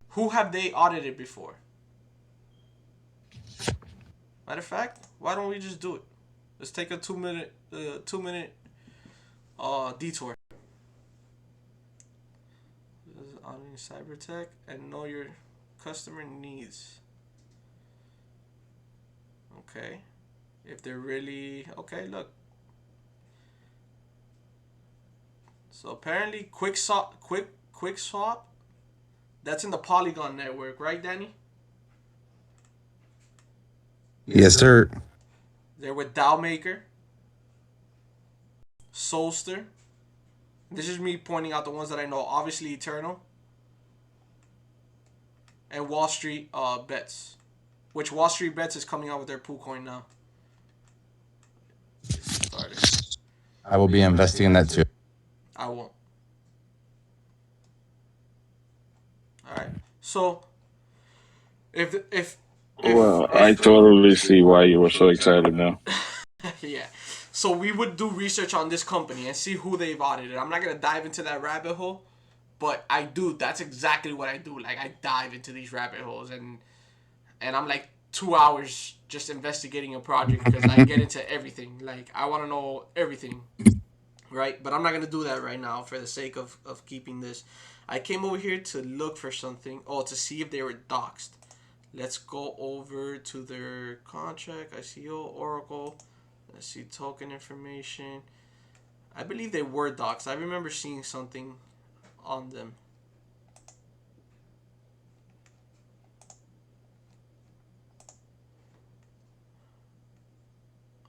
Speaker 3: Who have they audited before? Matter of fact, why don't we just do it? Let's take a 2 minute detour. Auditing cyber tech and know your customer needs. Okay, if they're really okay, look. So apparently, quick swap. That's in the Polygon network, right, Danny?
Speaker 10: Yes, sir.
Speaker 3: They're with DAOmaker, Solster. This is me pointing out the ones that I know. Obviously, Eternal. And Wall Street Bets. Which Wall Street Bets is coming out with their pool coin now.
Speaker 10: I will be investing in that too.
Speaker 3: I won't. Alright. So, if
Speaker 11: well, I totally see why you were so excited now.
Speaker 3: yeah. So we would do research on this company and see who they've audited. I'm not going to dive into that rabbit hole. But I do. That's exactly what I do. Like, I dive into these rabbit holes. And I'm like 2 hours just investigating a project because I get into everything. Like, I want to know everything. Right? But I'm not going to do that right now for the sake of keeping this. I came over here to look for something. Oh, to see if they were doxxed. Let's go over to their contract. ICO, Oracle. Let's see token information. I believe they were doxxed. I remember seeing something on them.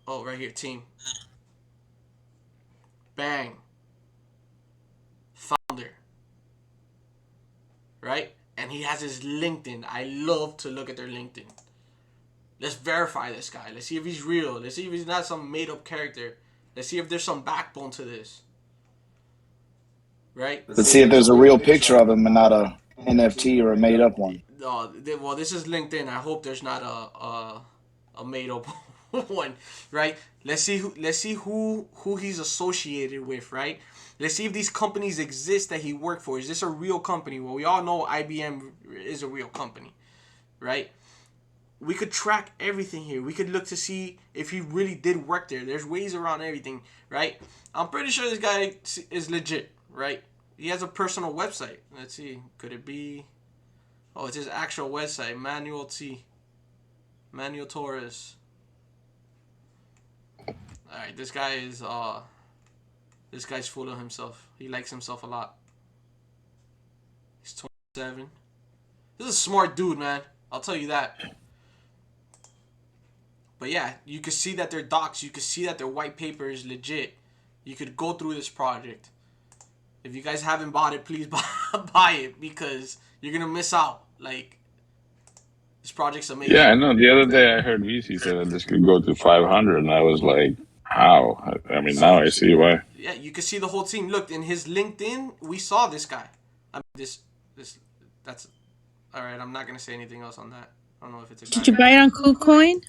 Speaker 3: Oh, right here, team. Bang. Founder. Right? And he has his LinkedIn. I love to look at their LinkedIn. Let's verify this guy. Let's see if he's real. Let's see if he's not some made-up character. Let's see if there's some backbone to this. Right?
Speaker 6: Let's see if there's a real picture of him and not a NFT or a made-up one.
Speaker 3: Well, this is LinkedIn. I hope there's not a made-up one, right? Let's see who he's associated with, right? Let's see if these companies exist that he worked for. Is this a real company? Well, we all know IBM is a real company, right? We could track everything here. We could look to see if he really did work there. There's ways around everything, right? I'm pretty sure this guy is legit, right? He has a personal website. Let's see. Could it be? Oh, it's his actual website. Manuel Torres. Alright, this guy's full of himself. He likes himself a lot. He's 27. This is a smart dude, man. I'll tell you that. But yeah, you can see that their docs, you can see that their white paper is legit. You could go through this project. If you guys haven't bought it, please buy it, because you're gonna miss out. Like, this project's amazing.
Speaker 11: Yeah, I know. The other day I heard VC say that this could go to 500, and I was like, how? I mean, now I see why.
Speaker 3: Yeah, you can see the whole team. Look, in his LinkedIn, we saw this guy. I mean, that's... Alright, I'm not gonna say anything else on that. I don't know if it's a guy.
Speaker 15: Did you buy it on KuCoin?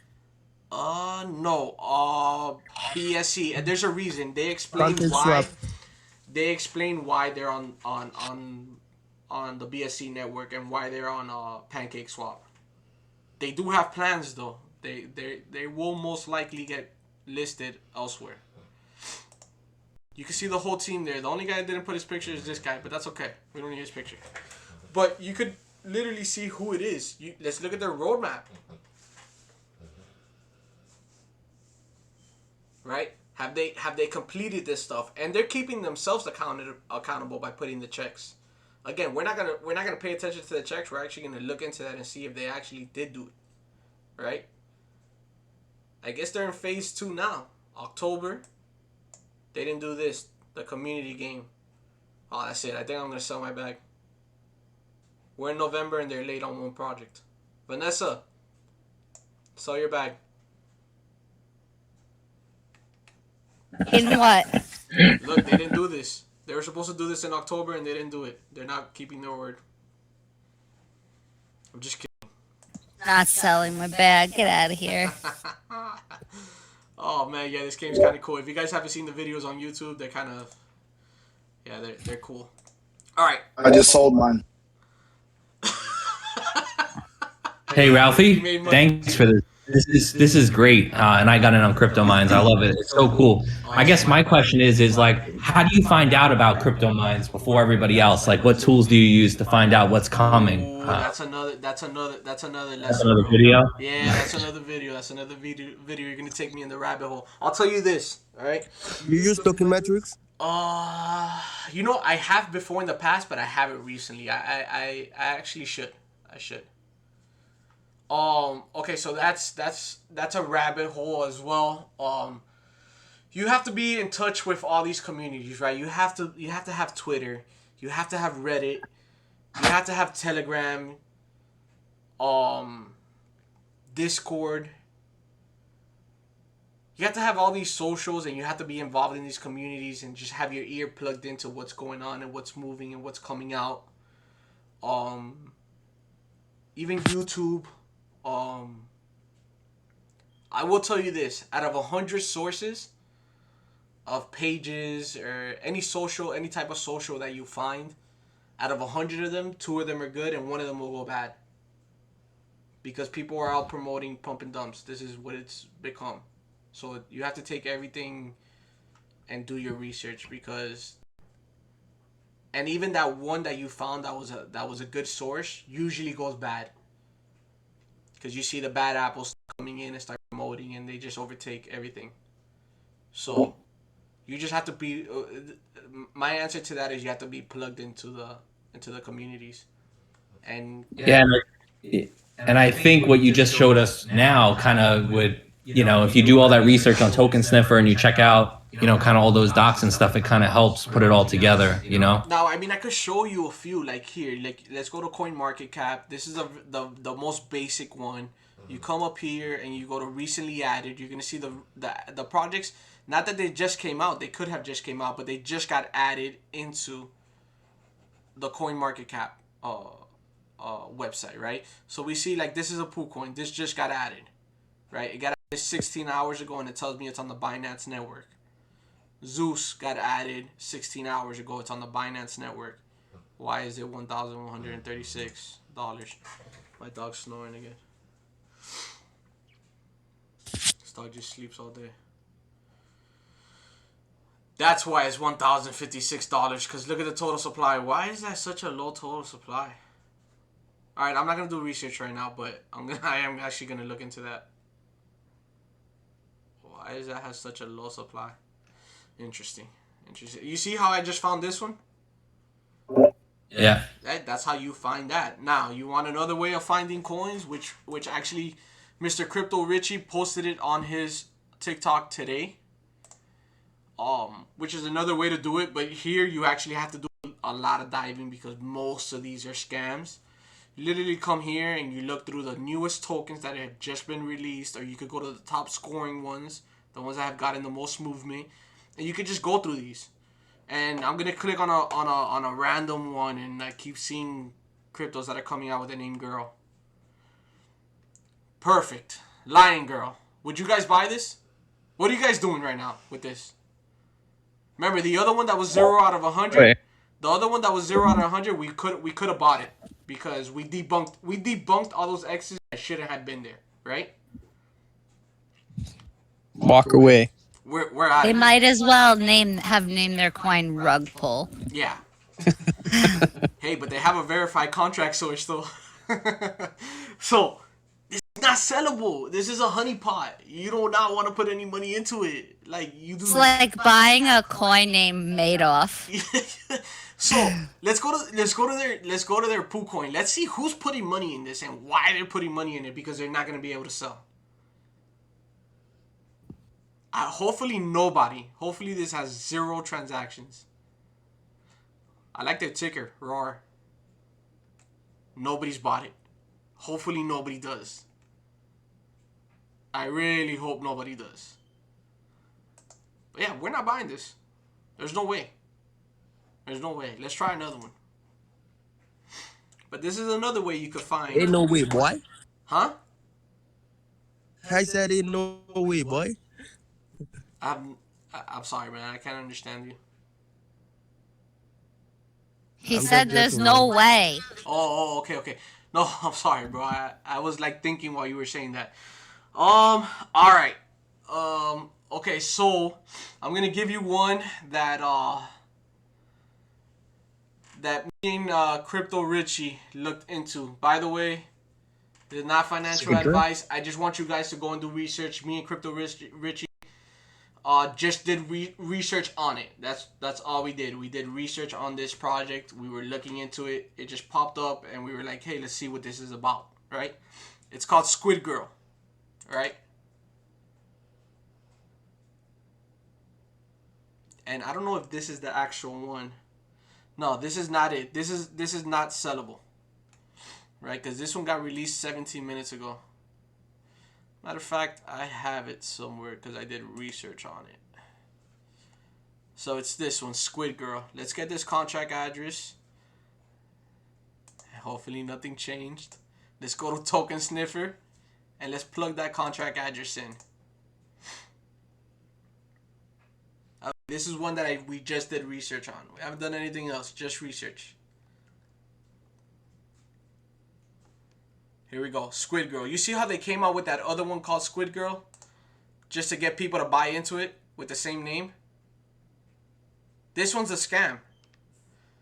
Speaker 3: No. BSC. And there's a reason. They explain why. They explain why they're on the BSC network and why they're on PancakeSwap. They do have plans though. They will most likely get listed elsewhere. You can see the whole team there. The only guy that didn't put his picture is this guy, but that's okay. We don't need his picture. But you could literally see who it is. Let's look at their roadmap. Right? Have they completed this stuff? And they're keeping themselves accountable by putting the checks. Again, we're not gonna pay attention to the checks. We're actually gonna look into that and see if they actually did do it. Right? I guess they're in phase 2 now. October. They didn't do this. The community game. Oh, that's it. I think I'm gonna sell my bag. We're in November and they're late on one project. Vanessa, sell your bag.
Speaker 12: In what?
Speaker 3: Look, they didn't do this. They were supposed to do this in October and they didn't do it. They're not keeping their word. I'm just kidding.
Speaker 12: Not selling my bag. Get out of here.
Speaker 3: Oh man, yeah, this game's kind of cool. If you guys haven't seen the videos on YouTube, they're kind of, yeah, they're cool. All right.
Speaker 6: I just sold mine.
Speaker 16: Hey Ralphie, thanks for this. This is great, and I got in on crypto mines. I love it. It's so cool. I guess my question is like, how do you find out about crypto mines before everybody else? Like, what tools do you use to find out what's coming?
Speaker 3: That's another lesson.
Speaker 16: That's another video.
Speaker 3: Yeah, that's another video. That's another video. You're gonna take me in the rabbit hole. I'll tell you this. All right.
Speaker 17: You use token metrics?
Speaker 3: You know, I have before in the past, but I haven't recently. I actually should. I should. Okay, so that's a rabbit hole as well. You have to be in touch with all these communities, right? You have to have Twitter, you have to have Reddit, you have to have Telegram, Discord. You have to have all these socials, and you have to be involved in these communities and just have your ear plugged into what's going on and what's moving and what's coming out. Even YouTube. I will tell you this, out of 100 sources of pages or any type of social that you find, out of 100 of them, 2 of them are good and 1 of them will go bad. Because people are out promoting pump and dumps. This is what it's become. So you have to take everything and do your research, because, and even that one that you found that was a good source usually goes bad. Because you see the bad apples coming in and start promoting, and they just overtake everything. So you just have to be. My answer to that is you have to be plugged into the communities, and
Speaker 16: Yeah, and I think what you just showed us now kind of would, you know, if you do all that research on Token Sniffer and you check out, you know, kind of all those docs and stuff, it kind of helps put it all together, you know.
Speaker 3: Now, I mean, I could show you a few, like here, like let's go to CoinMarketCap. This is the most basic one. You come up here and you go to recently added. You're gonna see the projects. Not that they just came out. They could have just came out, but they just got added into the CoinMarketCap website, right? So we see like this is a pool coin. This just got added, right? It got this 16 hours ago, and it tells me it's on the Binance network. Zeus got added 16 hours ago. It's on the Binance network. Why is it $1,136? My dog's snoring again. This dog just sleeps all day. That's why it's $1,056. Because look at the total supply. Why is that such a low total supply? All right, I'm not gonna do research right now, but I am actually gonna look into that. Why does that have such a low supply? Interesting. You see how I just found this one?
Speaker 16: Yeah.
Speaker 3: That's how you find that. Now, you want another way of finding coins, which actually Mr. Crypto Richie posted it on his TikTok today. Which is another way to do it, but here you actually have to do a lot of diving because most of these are scams. You literally come here and you look through the newest tokens that have just been released, or you could go to the top scoring ones, the ones that have gotten the most movement, and you could just go through these. And I'm gonna click on a random one, and I keep seeing cryptos that are coming out with the name girl. Perfect. Lion girl. Would you guys buy this? What are you guys doing right now with this? Remember the other one that was 0 out of 100.
Speaker 2: Wait.
Speaker 3: The other one that was 0 out of 100. We could have bought it because we debunked all those X's that shouldn't have been there, right?
Speaker 8: Walk away.
Speaker 3: We're out.
Speaker 12: They might as well have named their coin rug pull.
Speaker 3: Yeah. Hey, but they have a verified contract, so it's still. So this is not sellable. This is a honeypot. You do not want to put any money into it. Like you do.
Speaker 12: It's like buying a coin named Madoff.
Speaker 3: So let's go to their poo coin. Let's see who's putting money in this and why they're putting money in it, because they're not gonna be able to sell. Hopefully nobody. Hopefully this has 0 transactions. I like their ticker, ROAR. Nobody's bought it. Hopefully nobody does. I really hope nobody does. But yeah, we're not buying this. There's no way. There's no way. Let's try another one. But this is another way you could find.
Speaker 17: Ain't no way, boy.
Speaker 3: Huh?
Speaker 17: I said ain't no way, boy.
Speaker 3: I'm sorry, man. I can't understand you.
Speaker 12: He said there's no way.
Speaker 3: Oh, okay. No, I'm sorry, bro. I was like thinking while you were saying that. All right. Okay, so I'm gonna give you one that me and Crypto Richie looked into. By the way, this is not financial advice. I just want you guys to go and do research. Me and Crypto Richie just did research on it. That's all we did. We did research on this project. We were looking into it. It just popped up, and we were like, hey, let's see what this is about, right? It's called Squid Girl, right? And I don't know if this is the actual one. No, this is not it. This is not sellable, right? Because this one got released 17 minutes ago. Matter of fact, I have it somewhere because I did research on it. So it's this one, Squid Girl. Let's get this contract address. Hopefully nothing changed. Let's go to Token Sniffer and let's plug that contract address in. This is one that we just did research on. We haven't done anything else, just research. Here we go, Squid Girl. You see how they came out with that other one called Squid Girl? Just to get people to buy into it with the same name? This one's a scam.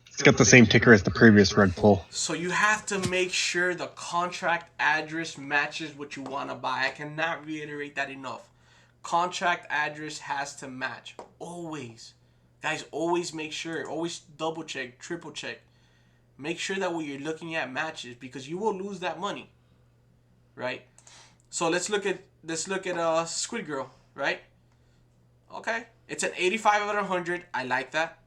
Speaker 2: It's got the same ticker as the previous rug pull.
Speaker 3: So you have to make sure the contract address matches what you want to buy. I cannot reiterate that enough. Contract address has to match. Always. Guys, always make sure. Always double check, triple check. Make sure that what you're looking at matches, because you will lose that money. Right? So let's look at Squid Girl, right? Okay. It's an 85 out of 100. I like that.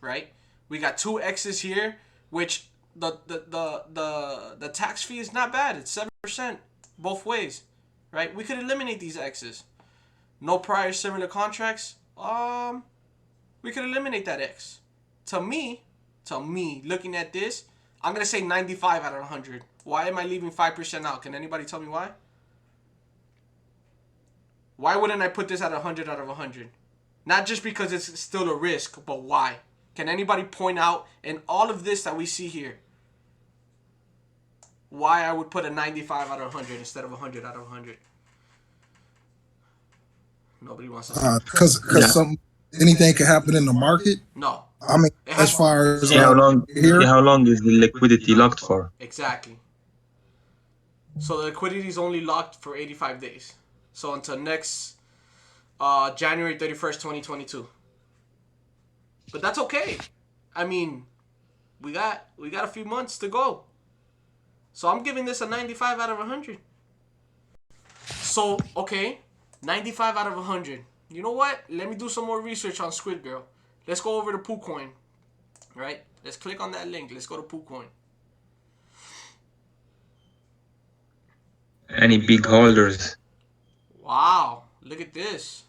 Speaker 3: Right? We got 2 X's here, which the tax fee is not bad. It's 7% both ways. Right? We could eliminate these X's. No prior similar contracts. We could eliminate that X. To me, looking at this, I'm going to say 95 out of 100. Why am I leaving 5% out? Can anybody tell me why? Why wouldn't I put this at 100 out of 100? Not just because it's still a risk, but why? Can anybody point out in all of this that we see here why I would put a 95 out of 100 instead of 100 out of 100? Nobody wants to.
Speaker 7: Because anything can happen in the market.
Speaker 3: No.
Speaker 7: I mean, as far as
Speaker 14: How
Speaker 7: here,
Speaker 14: long is the liquidity locked for?
Speaker 3: Exactly. So the liquidity is only locked for 85 days. So until next January 31st, 2022. But that's okay. I mean, we got a few months to go. So I'm giving this a 95 out of 100. So, okay, 95 out of 100. You know what? Let me do some more research on Squid Girl. Let's go over to PooCoin. Right? Let's click on that link. Let's go to PooCoin.
Speaker 14: Any big holders?
Speaker 3: Wow, look at this.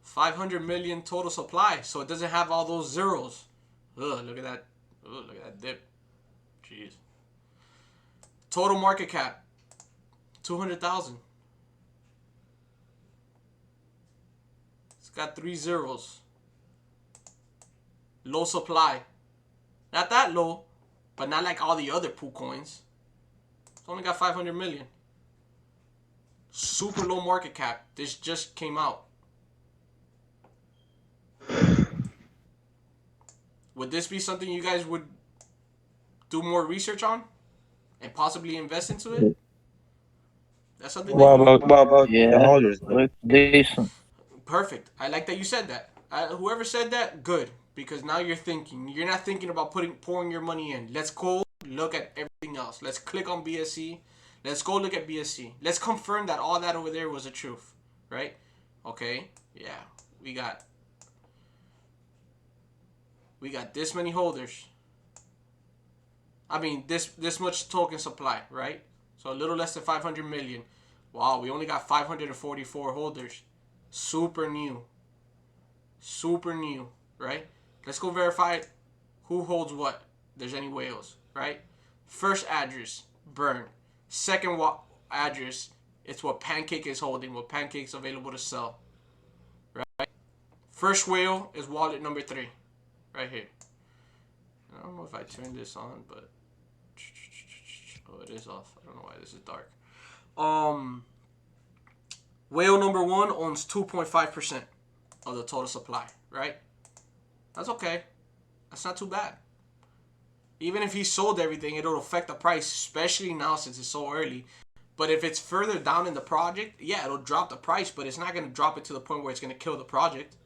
Speaker 3: 500 million total supply, so it doesn't have all those zeros. Ugh, look at that. Ugh, look at that dip. Jeez. Total market cap, 200,000. It's got 3 zeros. Low supply. Not that low, but not like all the other Poo coins. It's only got 500 million. Super low market cap. This just came out. Would this be something you guys would do more research on and possibly invest into it? That's something.
Speaker 14: What about the holders? Decent.
Speaker 3: Perfect. I like that you said that. Whoever said that, good, because now you're thinking. You're not thinking about pouring your money in. Let's go look at everything else. Let's click on BSC. Let's go look at BSC. Let's confirm that all that over there was the truth, right? Okay. Yeah, we got this many holders. I mean, this much token supply, right? So a little less than 500 million. Wow, we only got 544 holders. Super new. Super new, right? Let's go verify who holds what. If there's any whales, right? First address, burn. Second address, it's what Pancake is holding, what Pancake's available to sell, right? First whale is wallet number 3, right here. I don't know if I turned this on, but oh, it is off. I don't know why this is dark. Whale number 1 owns 2.5% of the total supply, right? That's okay. That's not too bad. Even if he sold everything, it'll affect the price, especially now since it's so early. But if it's further down in the project, yeah, it'll drop the price, but it's not going to drop it to the point where it's going to kill the project.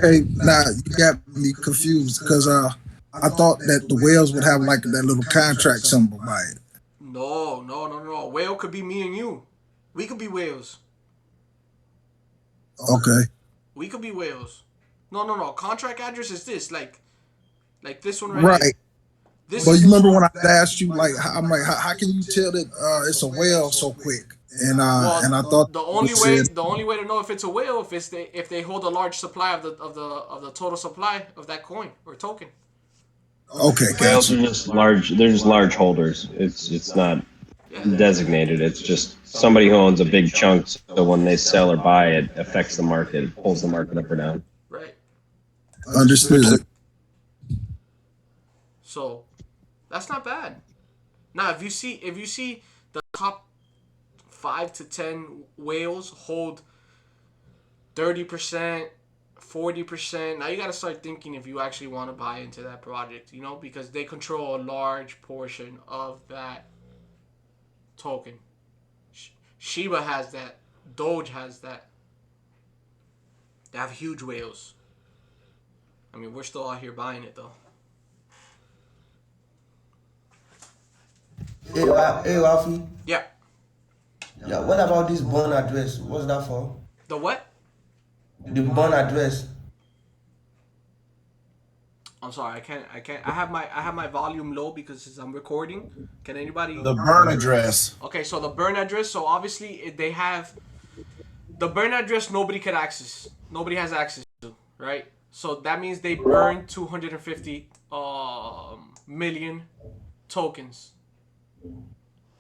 Speaker 7: hey, now you got me confused because I thought that the whales would have like that little contract symbol by it.
Speaker 3: No. Whale could be me and you. We could be whales.
Speaker 7: Okay.
Speaker 3: We could be whales. No. Contract address is this, like this one
Speaker 7: Right.
Speaker 3: here. This
Speaker 7: But you remember when I asked you, like, I'm like, how can you tell that it's a whale so quick? And I thought
Speaker 3: the only way to know if it's a whale if they hold a large supply of the total supply of that coin or token.
Speaker 7: Okay,
Speaker 9: Whales are just large. They're just large holders. It's not designated. It's just somebody who owns a big chunk. So when they sell or buy, it affects the market. It pulls the market up or down.
Speaker 3: Right.
Speaker 7: Understood.
Speaker 3: So that's not bad. Now, if you see the top 5 to 10 whales hold 30%, 40%. Now you got to start thinking if you actually want to buy into that project, you know, because they control a large portion of that token. Shiba has that. Doge has that. They have huge whales. I mean, we're still out here buying it though.
Speaker 17: Hey, Ralphie.
Speaker 3: Yeah.
Speaker 17: Yeah. What about this burn address? What's that for?
Speaker 3: The what?
Speaker 17: The burn address.
Speaker 3: I'm sorry, I can't. I have my volume low because I'm recording. Can anybody?
Speaker 4: The burn address.
Speaker 3: Okay, so the burn address. So obviously they have the burn address. Nobody can access. Nobody has access to. Right. So that means they burn 250 million tokens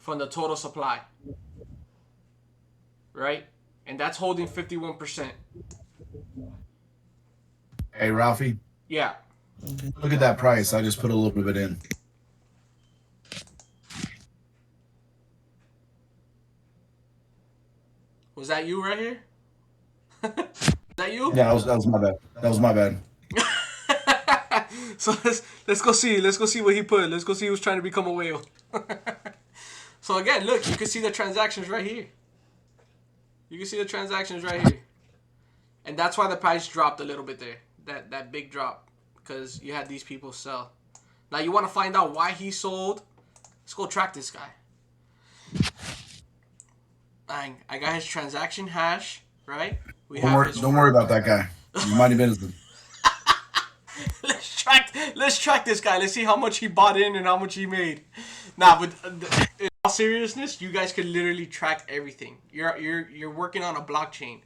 Speaker 3: from the total supply. Right? And that's holding 51%.
Speaker 4: Hey, Ralphie,
Speaker 3: Yeah.
Speaker 4: look at that price. I just put a little bit in.
Speaker 3: Was that you right here? Is that you?
Speaker 4: Yeah, that was my bad. That was my bad.
Speaker 3: So let's go see. Let's go see what he put. Let's go see who's trying to become a whale. So again, look, you can see the transactions right here. You can see the transactions right here. And that's why the price dropped a little bit there. That big drop. Because you had these people sell. Now you want to find out why he sold. Let's go track this guy. Bang. I got his transaction hash, right?
Speaker 4: Don't worry about that guy. You mind your business.
Speaker 3: Let's track this guy. Let's see how much he bought in and how much he made. Nah, but in all seriousness, you guys could literally track everything. You're working on a blockchain,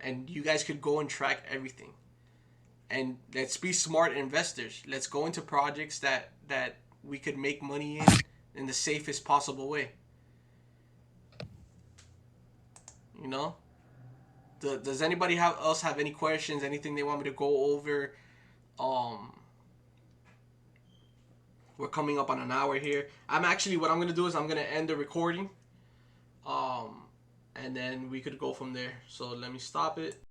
Speaker 3: and you guys could go and track everything. And let's be smart investors. Let's go into projects that we could make money in the safest possible way. You know? Does anybody else have any questions? Anything they want me to go over? We're coming up on an hour here. What I'm gonna do is I'm gonna end the recording. And then we could go from there. So let me stop it.